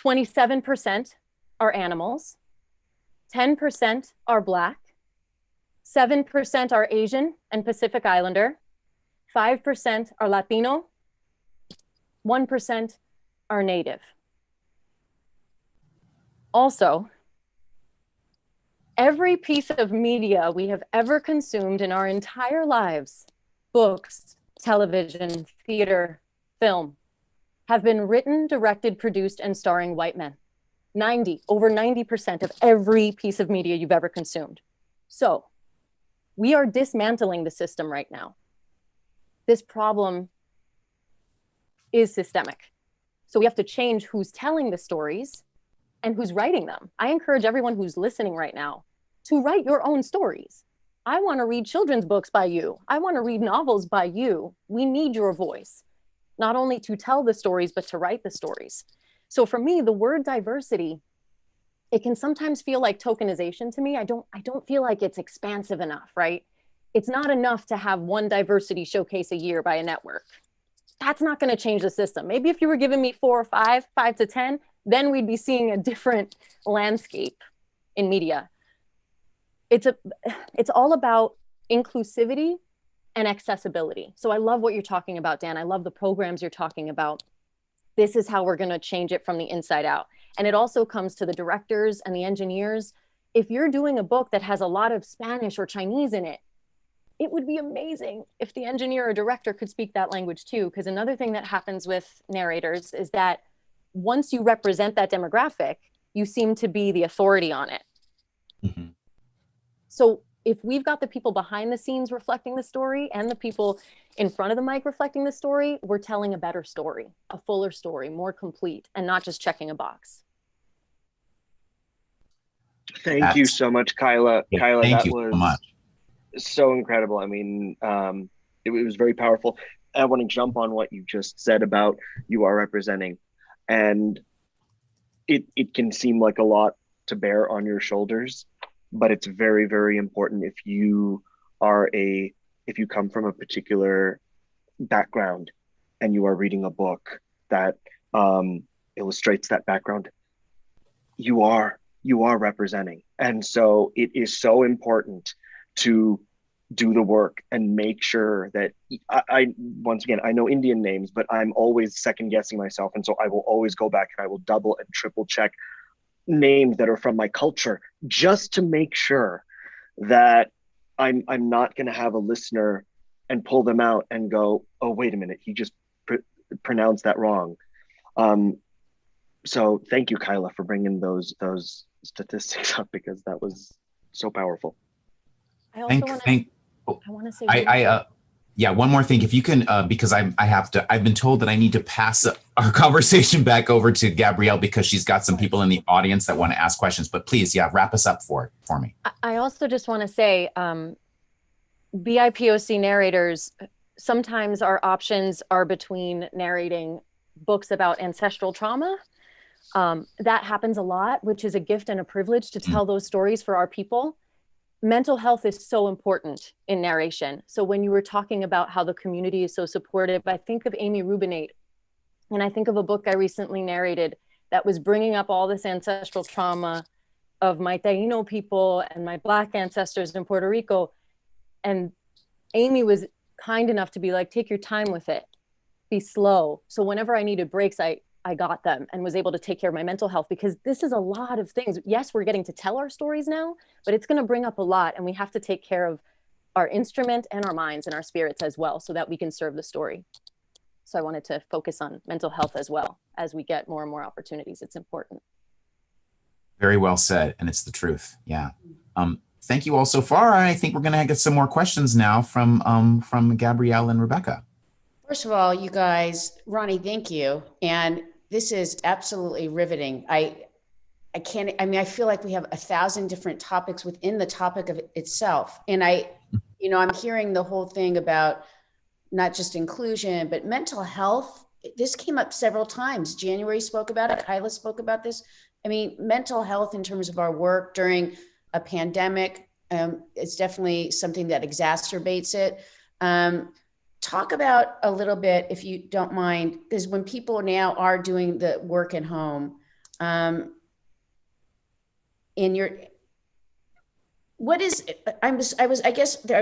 27% are animals, 10% are Black, 7% are Asian and Pacific Islander, 5% are Latino, 1% are Native. Also, every piece of media we have ever consumed in our entire lives, books, television, theater, film, have been written, directed, produced, and starring white men. Over 90% of every piece of media you've ever consumed. So we are dismantling the system right now. This problem is systemic. So we have to change who's telling the stories and who's writing them. I encourage everyone who's listening right now to write your own stories. I want to read children's books by you. I want to read novels by you. We need your voice, not only to tell the stories, but to write the stories. So for me, the word diversity, it can sometimes feel like tokenization to me. I don't feel like it's expansive enough, right? It's not enough to have one diversity showcase a year by a network. That's not going to change the system. Maybe if you were giving me 4 or 5 to 10, then we'd be seeing a different landscape in media. It's all about inclusivity and accessibility. So I love what you're talking about, Dan. I love the programs you're talking about. This is how we're going to change it from the inside out. And it also comes to the directors and the engineers. If you're doing a book that has a lot of Spanish or Chinese in it, it would be amazing if the engineer or director could speak that language too. Because another thing that happens with narrators is that once you represent that demographic, you seem to be the authority on it. Mm-hmm. So if we've got the people behind the scenes reflecting the story and the people in front of the mic reflecting the story, we're telling a better story, a fuller story, more complete, and not just checking a box. Thank you so much, Kyla. Yeah, Kyla, thank that you was so much. So incredible. I mean, it was very powerful. I want to jump on what you just said about you are representing. And it can seem like a lot to bear on your shoulders, but it's very, very important if you come from a particular background and you are reading a book that illustrates that background, you are representing. And so it is so important to do the work and make sure that I once again, I know Indian names, but I'm always second guessing myself. And so I will always go back and I will double and triple check names that are from my culture just to make sure that I'm not going to have a listener and pull them out and go, oh, wait a minute, he just pronounced that wrong. So thank you, Kyla, for bringing those statistics up, because that was so powerful. I also want to say one more thing, if you can, because I've been told that I need to pass our conversation back over to Gabrielle because she's got some people in the audience that want to ask questions, but please, wrap us up for me. I also just want to say, BIPOC narrators, sometimes our options are between narrating books about ancestral trauma. That happens a lot, which is a gift and a privilege to tell those stories for our people. Mental health is so important in narration. So when you were talking about how the community is so supportive, I think of Amy Rubinate, and I think of a book I recently narrated that was bringing up all this ancestral trauma of my Taino people and my Black ancestors in Puerto Rico. And Amy was kind enough to be like, take your time with it, be slow. So whenever I needed breaks, I got them and was able to take care of my mental health, because this is a lot of things. Yes, we're getting to tell our stories now, but it's going to bring up a lot, and we have to take care of our instrument and our minds and our spirits as well, so that we can serve the story. So I wanted to focus on mental health as well. As we get more and more opportunities, it's important. Very well said, and it's the truth. Yeah. Thank you all so far. I think we're going to get some more questions now from Gabrielle and Rebecca. First of all, you guys, Ronnie, thank you. And this is absolutely riveting. I mean, I feel like we have 1,000 different topics within the topic of itself. And I'm hearing the whole thing about not just inclusion, but mental health. This came up several times. January spoke about it. Kyla spoke about this. I mean, mental health in terms of our work during a pandemic, it's definitely something that exacerbates it. Talk about a little bit, if you don't mind, because when people now are doing the work at home, I was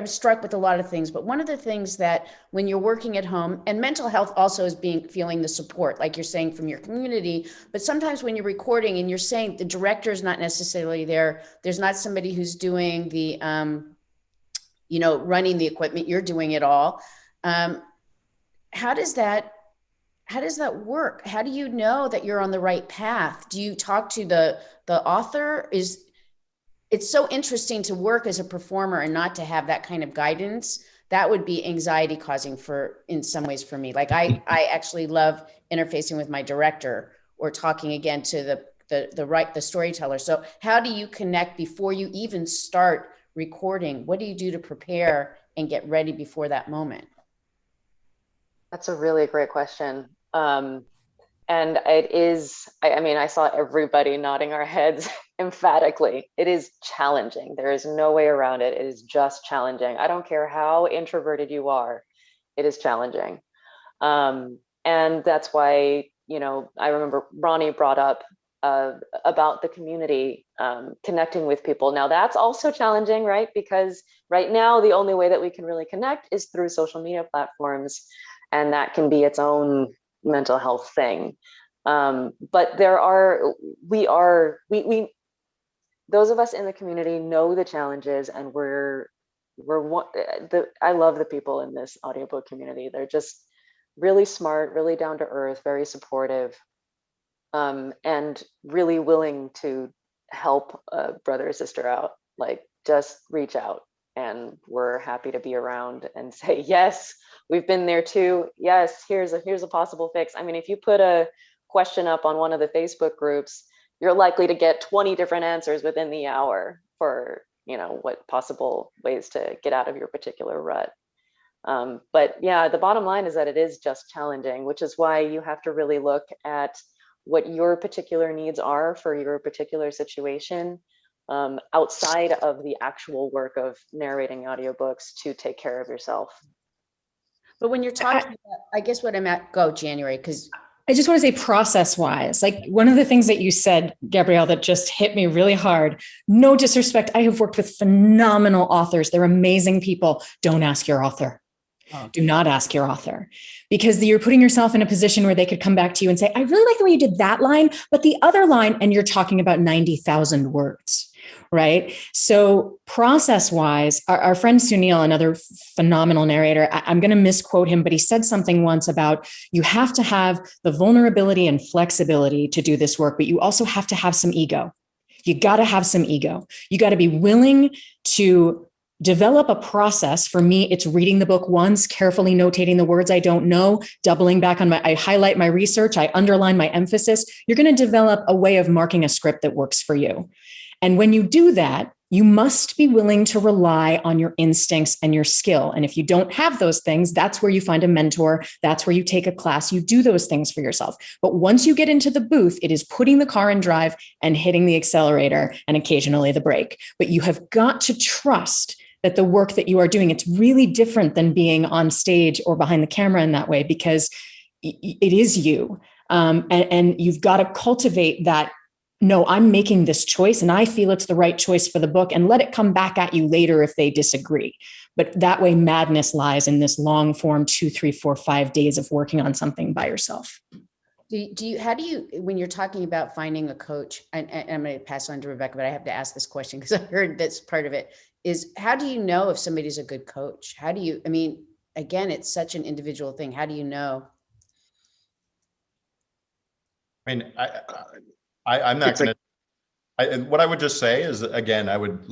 struck with a lot of things, but one of the things that when you're working at home, and mental health also is feeling the support, like you're saying, from your community, but sometimes when you're recording and you're saying the director is not necessarily there, there's not somebody who's doing the, running the equipment, you're doing it all. How does that work? How do you know that you're on the right path? Do you talk to the author? It's so interesting to work as a performer and not to have that kind of guidance. That would be anxiety causing in some ways for me. Like I actually love interfacing with my director or talking again to the storyteller. So how do you connect before you even start recording? What do you do to prepare and get ready before that moment? That's a really great question. And it is, I saw everybody nodding our heads emphatically. It is challenging. There is no way around it. It is just challenging. I don't care how introverted you are, it is challenging. And that's why, I remember Ronnie brought up about the community, connecting with people. Now that's also challenging, right? Because right now, the only way that we can really connect is through social media platforms. And that can be its own mental health thing. But those of us in the community know the challenges, and I love the people in this audiobook community. They're just really smart, really down to earth, very supportive, and really willing to help a brother or sister out. Like, just reach out, and we're happy to be around and say, yes, we've been there too. Yes, here's a possible fix. I mean, if you put a question up on one of the Facebook groups, you're likely to get 20 different answers within the hour for, what possible ways to get out of your particular rut. But yeah, the bottom line is that it is just challenging, which is why you have to really look at what your particular needs are for your particular situation, outside of the actual work of narrating audiobooks, to take care of yourself. But when you're talking about, I guess what I'm at, go January, because I just want to say process-wise, like one of the things that you said, Gabrielle, that just hit me really hard. No disrespect. I have worked with phenomenal authors. They're amazing people. Don't ask your author. Oh. Do not ask your author, because you're putting yourself in a position where they could come back to you and say, I really like the way you did that line, but the other line, and you're talking about 90,000 words, right? So process-wise, our friend Sunil, another phenomenal narrator, I'm going to misquote him, but he said something once about you have to have the vulnerability and flexibility to do this work, but you also have to have some ego. You got to have some ego. You got to be willing to develop a process. For me, it's reading the book once, carefully notating the words I don't know, doubling back on I highlight my research, I underline my emphasis. You're going to develop a way of marking a script that works for you. And when you do that, you must be willing to rely on your instincts and your skill. And if you don't have those things, that's where you find a mentor. That's where you take a class. You do those things for yourself. But once you get into the booth, it is putting the car in drive and hitting the accelerator and occasionally the brake. But you have got to trust that the work that you are doing, it's really different than being on stage or behind the camera in that way, because it is you. And you've got to cultivate that. No, I'm making this choice and I feel it's the right choice for the book, and let it come back at you later if they disagree. But that way, madness lies in this long form 2, 3, 4, 5 days of working on something by yourself. How do you, when you're talking about finding a coach, and I'm going to pass on to Rebecca, but I have to ask this question because I heard that's part of it. is how do you know if somebody's a good coach? How do you, I mean, again, it's such an individual thing. How do you know? I mean, I'm not going to, what I would just say is, again, I would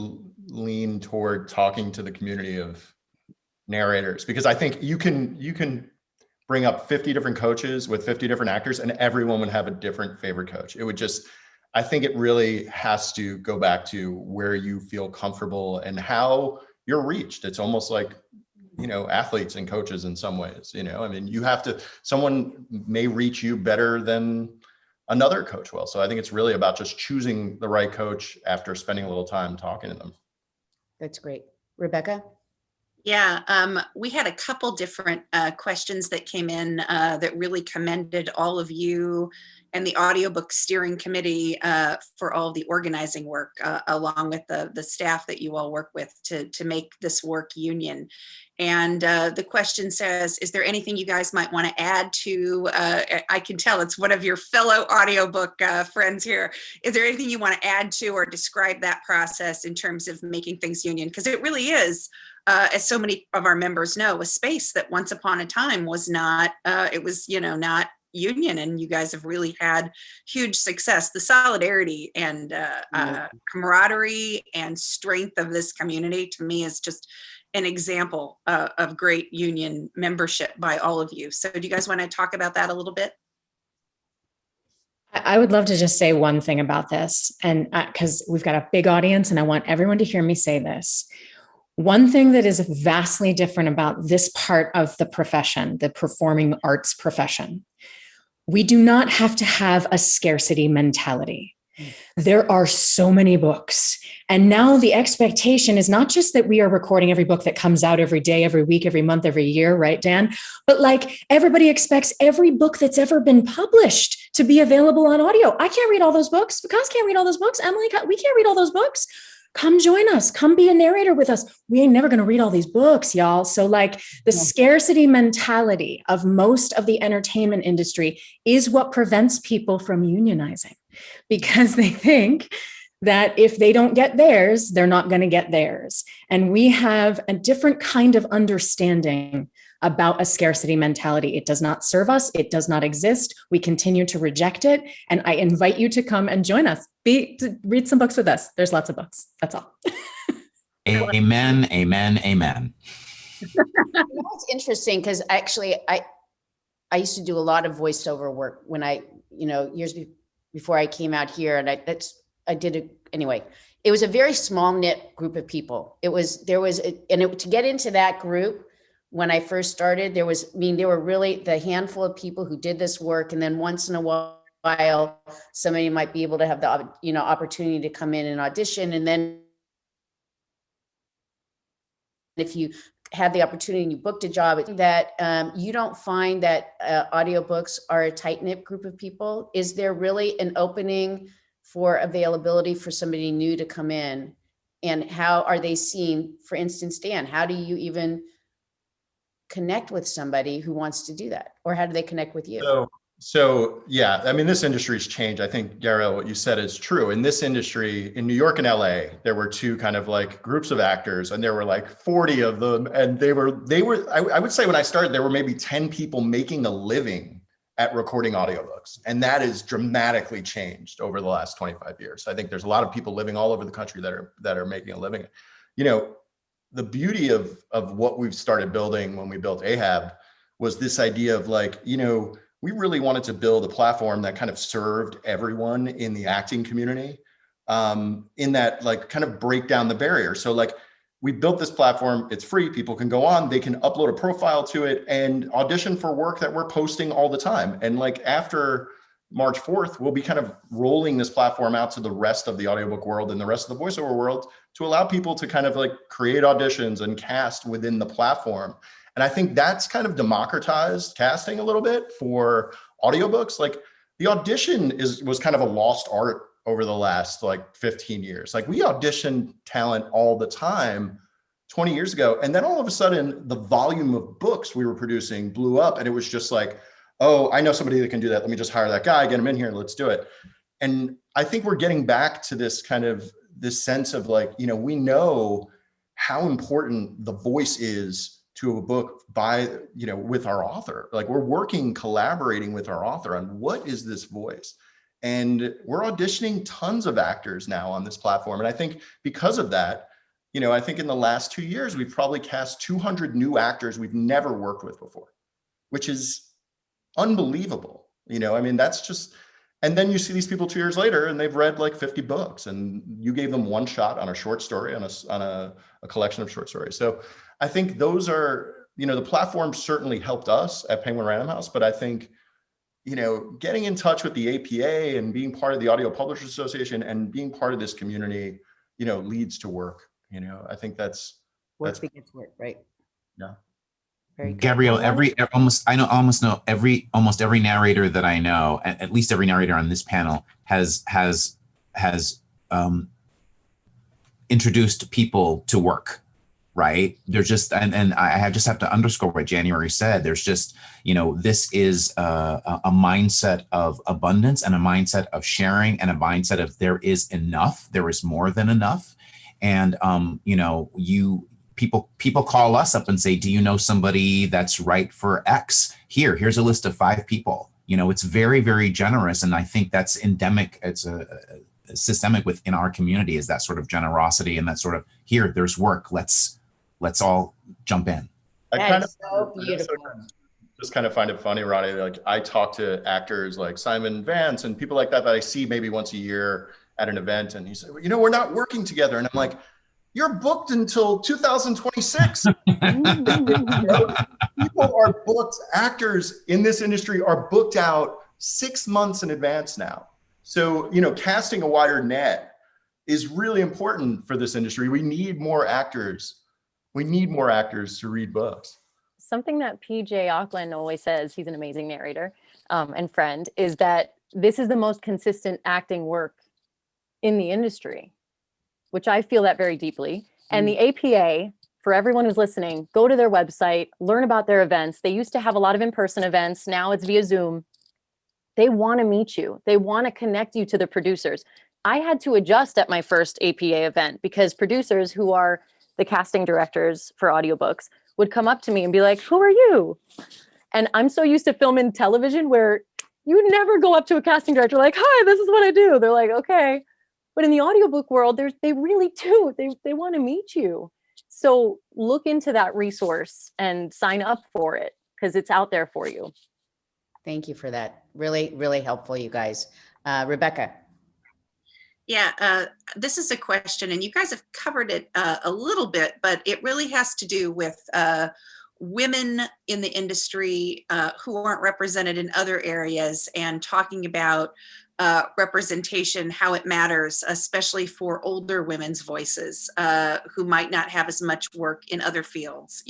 lean toward talking to the community of narrators, because I think you can bring up 50 different coaches with 50 different actors and everyone would have a different favorite coach. It would just, I think it really has to go back to where you feel comfortable and how you're reached. It's almost like, you know, athletes and coaches in some ways, you know, I mean, you have to, someone may reach you better than another coach will. So I think it's really about just choosing the right coach after spending a little time talking to them. That's great. Rebecca? Yeah, we had a couple different questions that came in that really commended all of you and the audiobook steering committee for all of the organizing work, along with the staff that you all work with to make this work union. And the question says, is there anything you guys might want to add to, I can tell it's one of your fellow audiobook friends here. Is there anything you want to add to or describe that process in terms of making things union? Because it really is, as so many of our members know, a space that once upon a time was not, it was, you know, not union, and you guys have really had huge success. The solidarity and camaraderie and strength of this community, to me, is just an example of great union membership by all of you. So do you guys want to talk about that a little bit? I would love to just say one thing about this, and because we've got a big audience and I want everyone to hear me say this. One thing that is vastly different about this part of the profession, the performing arts profession, we do not have to have a scarcity mentality. There are so many books. And now the expectation is not just that we are recording every book that comes out every day, every week, every month, every year, right, Dan? But like everybody expects every book that's ever been published to be available on audio. I can't read all those books. Vikas can't read all those books. Emily, we can't read all those books. Come join us. Come be a narrator with us. We ain't never going to read all these books, y'all. So like the scarcity mentality of most of the entertainment industry is what prevents people from unionizing, because they think that if they don't get theirs, they're not going to get theirs. And we have a different kind of understanding about a scarcity mentality. It does not serve us. It does not exist. We continue to reject it. And I invite you to come and join us. To read some books with us. There's lots of books. That's all. Amen, amen, amen. It's interesting because actually I used to do a lot of voiceover work when I, you know, years before I came out here, and I did it anyway. It was a very small knit group of people. To get into that group, when I first started, there were really the handful of people who did this work. And then once in a while, somebody might be able to have the, you know, opportunity to come in and audition. And then if you had the opportunity and you booked a job, that you don't find that audiobooks are a tight knit group of people. Is there really an opening for availability for somebody new to come in? And how are they seen? For instance, Dan, how do you even connect with somebody who wants to do that? Or how do they connect with you? So yeah, I mean, this industry's changed. I think, Gabrielle, what you said is true. In this industry, in New York and LA, there were two kind of like groups of actors, and there were like 40 of them. And they were, I would say when I started, there were maybe 10 people making a living at recording audiobooks. And that has dramatically changed over the last 25 years. I think there's a lot of people living all over the country that are making a living. You know, the beauty of what we've started building when we built Ahab was this idea of like, you know, we really wanted to build a platform that kind of served everyone in the acting community, in that like kind of break down the barrier. So like we built this platform, it's free, people can go on, they can upload a profile to it and audition for work that we're posting all the time. And like after March 4th, we'll be kind of rolling this platform out to the rest of the audiobook world and the rest of the voiceover world to allow people to kind of like create auditions and cast within the platform. And I think that's kind of democratized casting a little bit for audiobooks. Like the audition was kind of a lost art over the last like 15 years. Like we audition talent all the time 20 years ago. And then all of a sudden the volume of books we were producing blew up, and it was just like, oh, I know somebody that can do that. Let me just hire that guy, get him in here, let's do it. And I think we're getting back to this kind of this sense of like, you know, we know how important the voice is to a book by, with our author. Like, we're working, collaborating with our author on what is this voice. And we're auditioning tons of actors now on this platform. And I think because of that, I think in the last 2 years, we've probably cast 200 new actors we've never worked with before, which is unbelievable. That's just, and then you see these people 2 years later and they've read like 50 books, and you gave them one shot on a short story, on a collection of short stories. So I think those are, the platform certainly helped us at Penguin Random House, but I think, getting in touch with the APA and being part of the Audio Publishers Association and being part of this community, leads to work. I think that's begets work, right? Yeah. Very good. Gabrielle, almost every narrator that I know, at least every narrator on this panel has introduced people to work, right? There's just, and I just have to underscore what January said. There's just, this is a mindset of abundance and a mindset of sharing and a mindset of there is enough, there is more than enough. And, people call us up and say, do you know somebody that's right for X? Here's a list of 5 people. It's very, very generous. And I think that's endemic. It's a systemic within our community, is that sort of generosity and that sort of, there's work. Let's all jump in. That's so beautiful. Just kind of find it funny, Ronnie. Like, I talk to actors like Simon Vance and people like that I see maybe once a year at an event, and he said, we're not working together. And I'm like, you're booked until 2026. People are booked, actors in this industry are booked out 6 months in advance now. So, casting a wider net is really important for this industry. We need more actors. We need more actors to read books. Something that PJ Auckland always says, he's an amazing narrator and friend, is that this is the most consistent acting work in the industry, which I feel that very deeply. And the APA, for everyone who's listening, go to their website, learn about their events. They used to have a lot of in-person events. Now it's via Zoom. They want to meet you. They want to connect you to the producers. I had to adjust at my first APA event because producers, who are the casting directors for audiobooks, would come up to me and be like, who are you? And I'm so used to film and television where you never go up to a casting director like, hi, this is what I do. They're like, okay. But in the audiobook world, they really do. They want to meet you. So look into that resource and sign up for it, because it's out there for you. Thank you for that. Really, really helpful, you guys. Rebecca. Yeah, this is a question, and you guys have covered it a little bit, but it really has to do with women in the industry who aren't represented in other areas, and talking about representation, how it matters, especially for older women's voices who might not have as much work in other fields,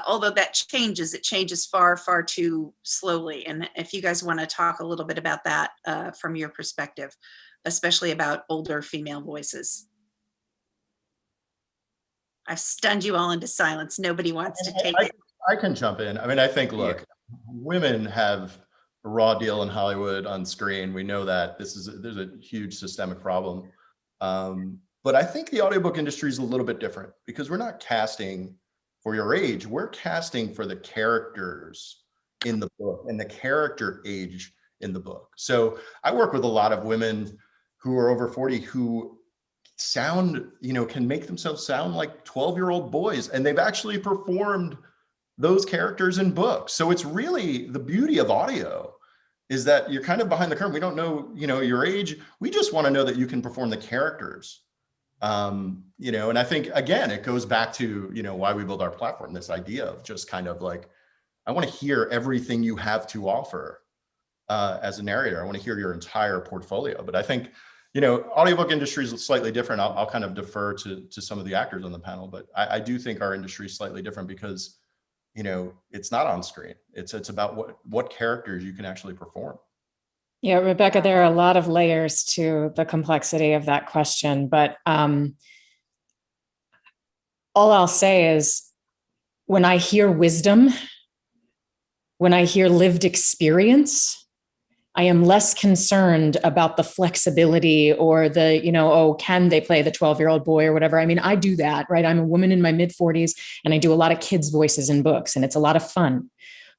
although that changes, it changes far, far too slowly. And if you guys want to talk a little bit about that from your perspective, especially about older female voices. I've stunned you all into silence. Nobody wants to take it. I can jump in. I think, look, women have a raw deal in Hollywood on screen. We know that there's a huge systemic problem. But I think the audiobook industry is a little bit different, because we're not casting for your age. We're casting for the characters in the book and the character age in the book. So I work with a lot of women who are over 40 who sound, can make themselves sound like 12-year-old boys, and they've actually performed those characters in books. So it's really the beauty of audio, is that you're kind of behind the curtain. We don't know, your age. We just want to know that you can perform the characters. And I think, again, it goes back to, why we build our platform, this idea of just kind of like, I want to hear everything you have to offer as a narrator. I want to hear your entire portfolio. But I think, audiobook industry is slightly different. I'll kind of defer to some of the actors on the panel, but I do think our industry is slightly different because, it's not on screen. It's about what characters you can actually perform. Yeah, Rebecca, there are a lot of layers to the complexity of that question, but all I'll say is, when I hear wisdom, when I hear lived experience, I am less concerned about the flexibility or the, can they play the 12-year-old boy or whatever? I mean, I do that, right? I'm a woman in my mid 40s and I do a lot of kids' voices in books, and it's a lot of fun.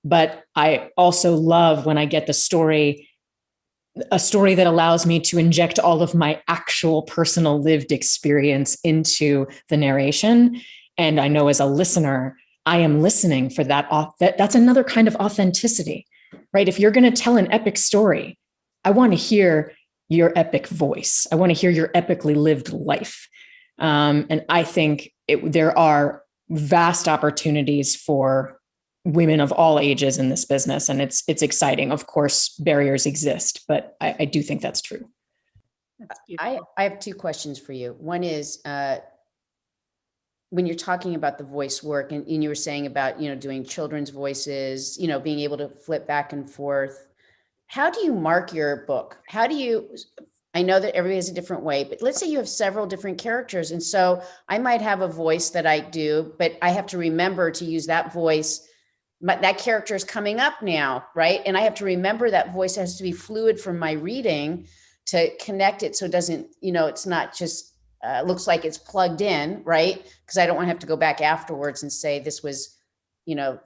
But I also love when I get a story that allows me to inject all of my actual personal lived experience into the narration. And I know as a listener, I am listening for that. That's another kind of authenticity, right? If you're going to tell an epic story, I want to hear your epic voice. I want to hear your epically lived life. And I think there are vast opportunities for women of all ages in this business. And it's exciting. Of course, barriers exist, but I do think that's true. I have two questions for you. One is, when you're talking about the voice work and you were saying about, doing children's voices, being able to flip back and forth, how do you mark your book? I know that everybody has a different way, but let's say you have several different characters. And so I might have a voice that I do, but I have to remember to use that voice. That character is coming up now, right? And I have to remember that voice has to be fluid from my reading to connect it. So it doesn't, it's not just, looks like it's plugged in, right? Because I don't want to have to go back afterwards and say this was,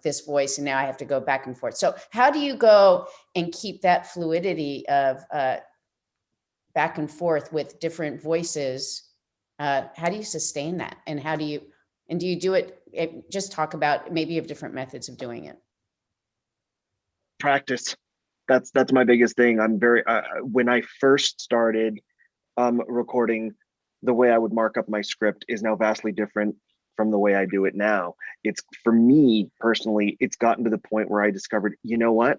this voice, and now I have to go back and forth. So how do you go and keep that fluidity of back and forth with different voices? How do you sustain that? And do you do it? Just talk about, maybe you have different methods of doing it. Practice. That's my biggest thing. I'm very, when I first started recording, the way I would mark up my script is now vastly different from the way I do it now. It's, for me personally, it's gotten to the point where I discovered, you know what?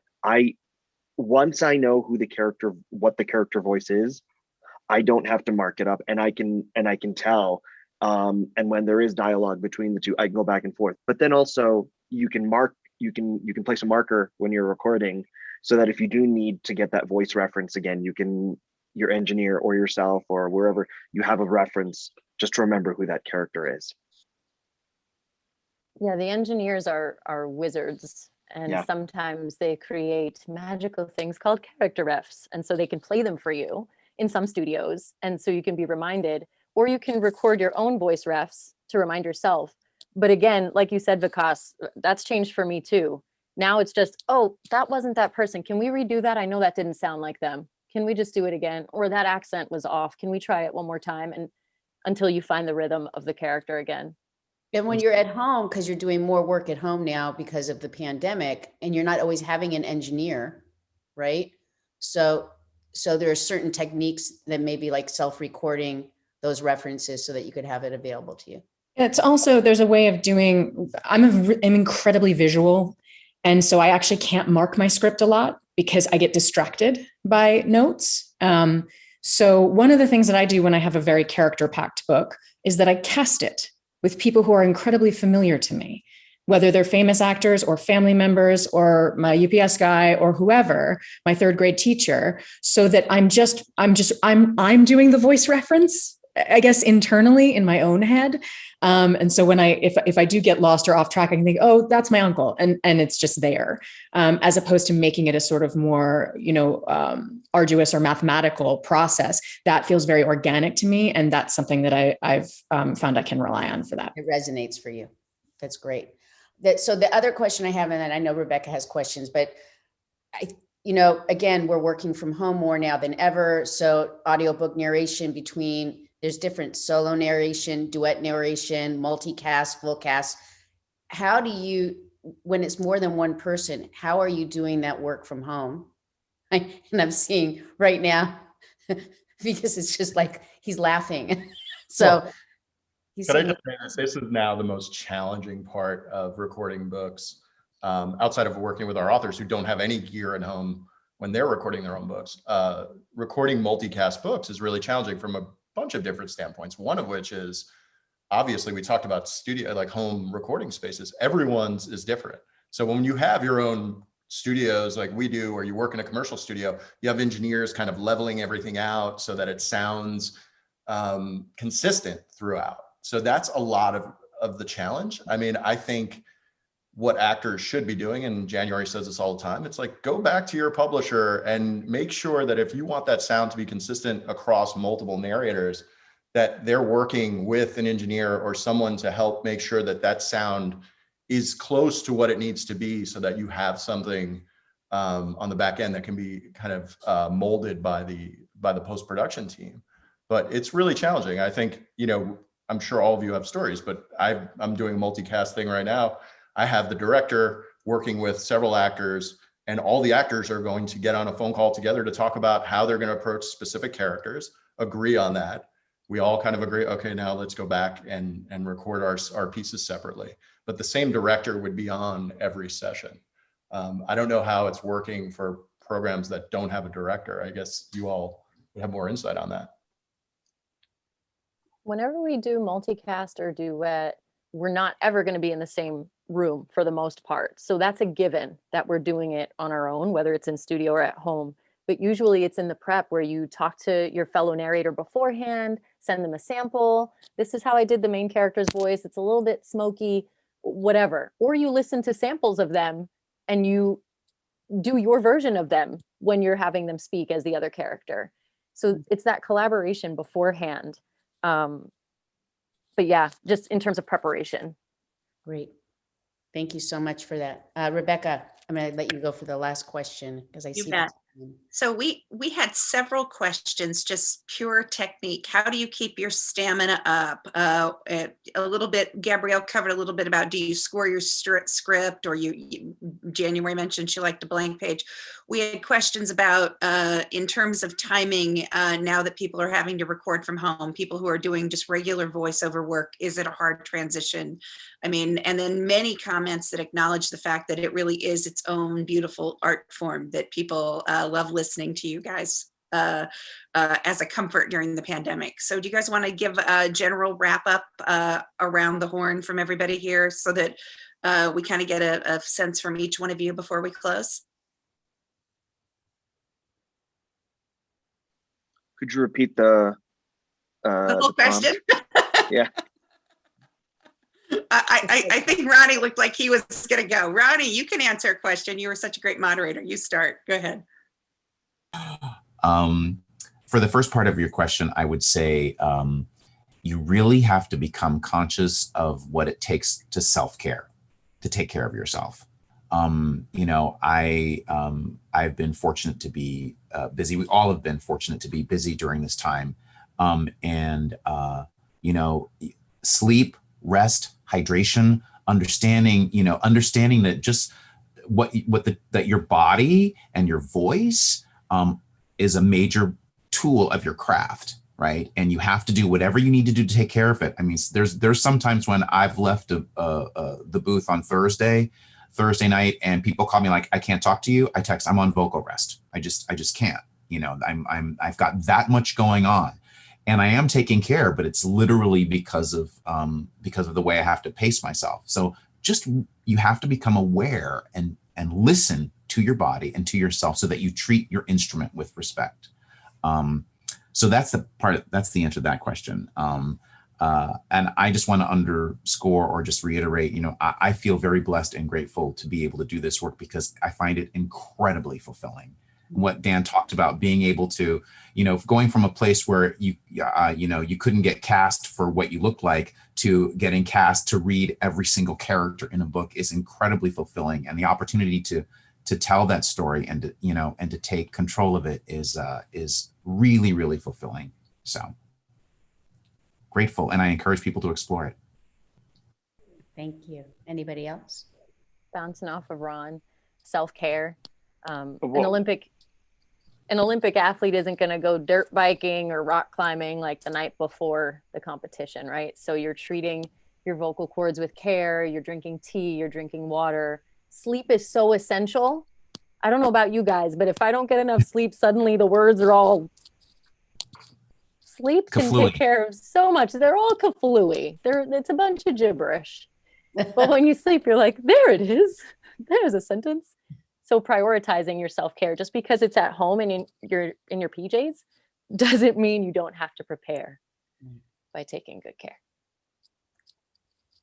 Once I know what the character voice is, I don't have to mark it up, and I can tell. And when there is dialogue between the two, I can go back and forth. But then also you can place a marker when you're recording, so that if you do need to get that voice reference again, your engineer or yourself or wherever, you have a reference just to remember who that character is. Yeah, the engineers are wizards, and sometimes they create magical things called character refs, and so they can play them for you in some studios, and so you can be reminded, or you can record your own voice refs to remind yourself. But again, like you said, Vikas, that's changed for me too. Now it's just, oh, that wasn't that person. Can we redo that? I know that didn't sound like them. Can we just do it again? Or that accent was off. Can we try it one more time? And until you find the rhythm of the character again. And when you're at home, because you're doing more work at home now because of the pandemic, and you're not always having an engineer, right? So there are certain techniques that may be like self-recording those references so that you could have it available to you. It's also, there's a way of doing, I'm incredibly visual. And so I actually can't mark my script a lot because I get distracted by notes. So one of the things that I do when I have a very character-packed book is that I cast it with people who are incredibly familiar to me, whether they're famous actors or family members or my UPS guy or whoever, my third grade teacher, so that I'm doing the voice reference, I guess, internally in my own head. And so when if I do get lost or off track, I can think, oh, that's my uncle. And it's just there, as opposed to making it a sort of more, arduous or mathematical process. That feels very organic to me. And that's something that I've found I can rely on for that. It resonates for you. That's great. So the other question I have, and I know Rebecca has questions, but again, we're working from home more now than ever. So audiobook narration there's different solo narration, duet narration, multicast, full cast. How do you, when it's more than one person, how are you doing that work from home? And I'm seeing right now, because it's just like, he's laughing. So he's Could I saying, just say this is now the most challenging part of recording books, outside of working with our authors who don't have any gear at home when they're recording their own books. Recording multicast books is really challenging from a bunch of different standpoints. One of which is, obviously, we talked about studio, like home recording spaces. Everyone's is different. So when you have your own studios like we do, or you work in a commercial studio, you have engineers kind of leveling everything out so that it sounds consistent throughout. So that's a lot of the challenge. I mean, I think what actors should be doing, and January says this all the time, it's like, go back to your publisher and make sure that if you want that sound to be consistent across multiple narrators, that they're working with an engineer or someone to help make sure that that sound is close to what it needs to be, so that you have something on the back end that can be kind of molded by the post-production team. But it's really challenging. I think, I'm sure all of you have stories, but I'm doing a multicast thing right now. I have the director working with several actors, and all the actors are going to get on a phone call together to talk about how they're going to approach specific characters, agree on that. We all kind of agree, okay, now let's go back and record our pieces separately. But the same director would be on every session. I don't know how it's working for programs that don't have a director. I guess you all would have more insight on that. Whenever we do multicast or duet, we're not ever going to be in the same room for the most part. So that's a given that we're doing it on our own, whether it's in studio or at home. But usually it's in the prep where you talk to your fellow narrator beforehand, send them a sample. This is how I did the main character's voice. It's a little bit smoky, whatever. Or you listen to samples of them and you do your version of them when you're having them speak as the other character. So it's that collaboration beforehand. But yeah, just in terms of preparation. Great. Thank you so much for that. Rebecca, I'm going to let you go for the last question because I see bet. the time. So we had several questions, just pure technique. How do you keep your stamina up? A little bit, Gabrielle covered a little bit about, do you score your script, or January mentioned she liked a blank page. We had questions about in terms of timing, now that people are having to record from home, people who are doing just regular voiceover work, is it a hard transition? I mean, and then many comments that acknowledge the fact that it really is its own beautiful art form, that people love listening to you guys as a comfort during the pandemic. So do you guys want to give a general wrap up around the horn from everybody here, so that we kind of get a sense from each one of you before we close? Could you repeat the whole question? Yeah. I think Ronnie looked like he was going to go. Ronnie, you can answer a question. You were such a great moderator. You start. Go ahead. For the first part of your question, I would say you really have to become conscious of what it takes to self-care, to take care of yourself. I've been fortunate to be busy. We all have been fortunate to be busy during this time. Sleep, rest, hydration, understanding that just that your body and your voice is a major tool of your craft, right? And you have to do whatever you need to do to take care of it. I mean, there's sometimes when I've left the booth on Thursday night and people call me like, I can't talk to you. I text, I'm on vocal rest. I just can't, I've got that much going on. And I am taking care, but it's literally because of the way I have to pace myself. So just, you have to become aware and listen to your body and to yourself so that you treat your instrument with respect. So that's the answer to that question. And I just want to underscore or just reiterate, I feel very blessed and grateful to be able to do this work because I find it incredibly fulfilling. What Dan talked about, being able to, going from a place where you couldn't get cast for what you looked like to getting cast to read every single character in a book is incredibly fulfilling. And the opportunity to tell that story and to take control of it is really, really fulfilling. So grateful. And I encourage people to explore it. Thank you. Anybody else? Bouncing off of Ron, self-care. An Olympic athlete isn't going to go dirt biking or rock climbing like the night before the competition, right? So you're treating your vocal cords with care. You're drinking tea, you're drinking water. Sleep is so essential. I don't know about you guys, but if I don't get enough sleep, suddenly the words are all... Sleep can take care of so much. They're all kaflooey. It's a bunch of gibberish. But when you sleep, you're like, there it is. There's a sentence. So prioritizing your self-care, just because it's at home and in your PJs, doesn't mean you don't have to prepare by taking good care.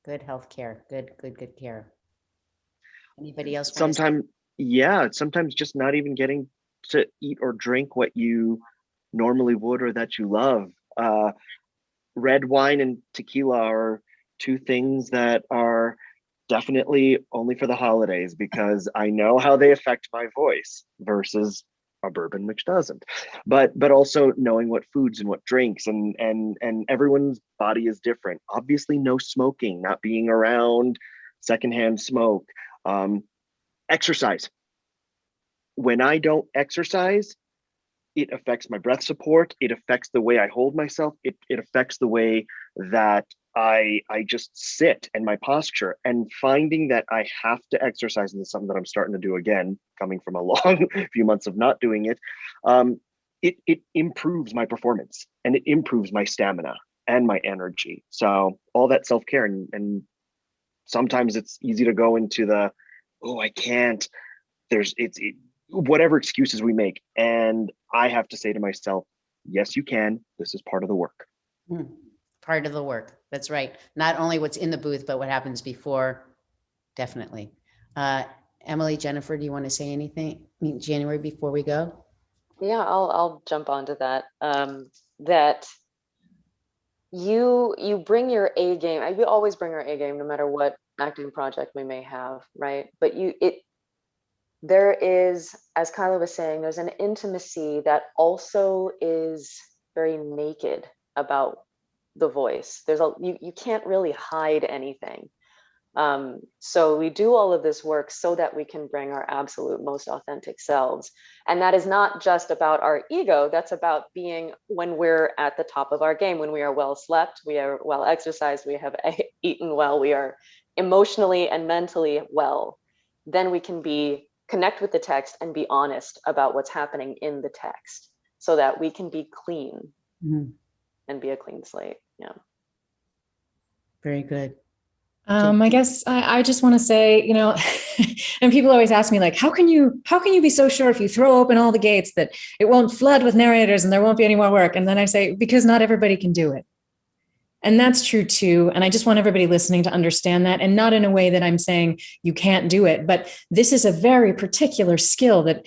Good health care. Good care. Anybody else want to say? Sometimes just not even getting to eat or drink what you normally would or that you love. Red wine and tequila are two things that are definitely only for the holidays, because I know how they affect my voice versus a bourbon which doesn't. But also knowing what foods and what drinks, and everyone's body is different. Obviously, no smoking, not being around secondhand smoke. Exercise. When I don't exercise, it affects my breath support. It affects the way I hold myself. It affects the way that I just sit and my posture. And finding that I have to exercise, and this is something that I'm starting to do again, coming from a long few months of not doing it, it improves my performance, and it improves my stamina and my energy. So all that self-care, and sometimes it's easy to go into the, oh, I can't. Whatever excuses we make. And I have to say to myself, yes, you can. This is part of the work. Part of the work. That's right. Not only what's in the booth, but what happens before. Definitely. Emily, Jennifer, do you want to say anything? January, before we go? Yeah, I'll jump onto that. That you bring your A game. We always bring our A game, no matter what acting project we may have, right? But there is, as Kyla was saying, there's an intimacy that also is very naked about the voice. You can't really hide anything. So we do all of this work so that we can bring our absolute most authentic selves. And that is not just about our ego, that's about being, when we're at the top of our game, when we are well slept, we are well exercised, we have eaten well, we are emotionally and mentally well, then we can connect with the text and be honest about what's happening in the text, so that we can be clean and be a clean slate. Yeah. Very good. I guess I just want to say, and people always ask me, like, how can you be so sure if you throw open all the gates that it won't flood with narrators and there won't be any more work? And then I say, because not everybody can do it. And that's true too. And I just want everybody listening to understand that, and not in a way that I'm saying you can't do it, but this is a very particular skill that,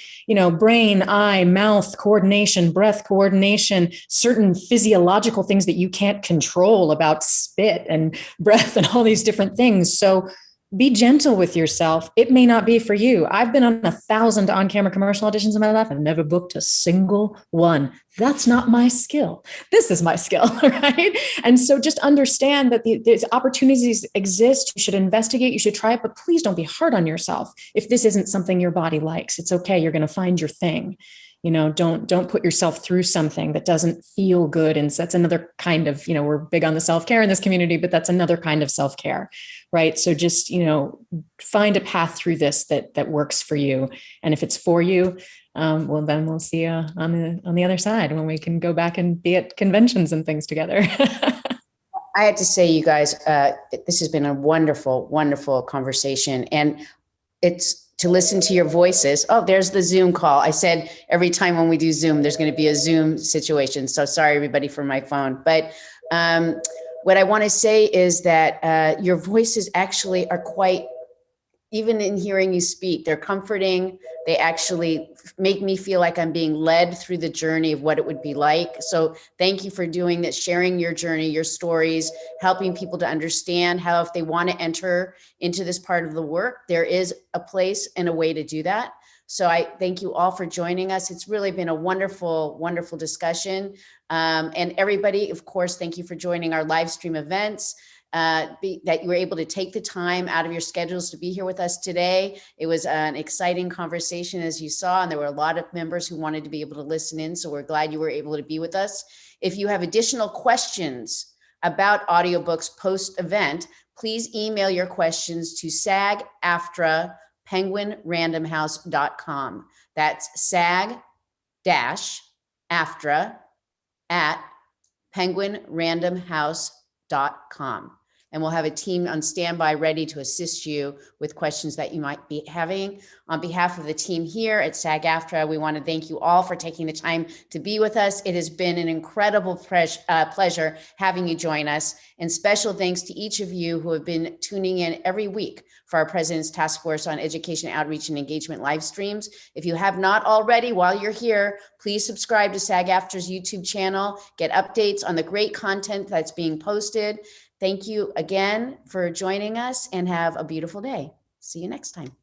brain, eye, mouth coordination, breath coordination, certain physiological things that you can't control about spit and breath and all these different things. So be gentle with yourself. It may not be for you. I've been on 1,000 on-camera commercial auditions in my life. I've never booked a single one. That's not my skill. This is my skill, right? And so just understand that these opportunities exist. You should investigate. You should try it, but please don't be hard on yourself. If this isn't something your body likes, it's okay. You're going to find your thing. Don't put yourself through something that doesn't feel good. And so that's another kind of, we're big on the self-care in this community, but that's another kind of self-care, right? So just, find a path through this that works for you. And if it's for you, well, then we'll see you on the other side when we can go back and be at conventions and things together. I had to say, you guys, this has been a wonderful, wonderful conversation. And it's to listen to your voices. Oh, there's the Zoom call. I said every time when we do Zoom, there's going to be a Zoom situation. So sorry, everybody, for my phone. But what I want to say is that your voices actually are quite, even in hearing you speak, they're comforting. They actually make me feel like I'm being led through the journey of what it would be like. So thank you for doing this, sharing your journey, your stories, helping people to understand how, if they want to enter into this part of the work, there is a place and a way to do that. So I thank you all for joining us. It's really been a wonderful, wonderful discussion. And everybody, of course, thank you for joining our live stream events. That you were able to take the time out of your schedules to be here with us today. It was an exciting conversation, as you saw, and there were a lot of members who wanted to be able to listen in. So we're glad you were able to be with us. If you have additional questions about audiobooks post-event, please email your questions to SAG-AFTRA penguinrandomhouse.com. That's SAG-AFTRA at penguinrandomhouse.com. and we'll have a team on standby ready to assist you with questions that you might be having. On behalf of the team here at SAG-AFTRA, we want to thank you all for taking the time to be with us. It has been an incredible pleasure having you join us. And special thanks to each of you who have been tuning in every week for our President's Task Force on Education, Outreach, and Engagement live streams. If you have not already, while you're here, please subscribe to SAG-AFTRA's YouTube channel, get updates on the great content that's being posted. Thank you again for joining us, and have a beautiful day. See you next time.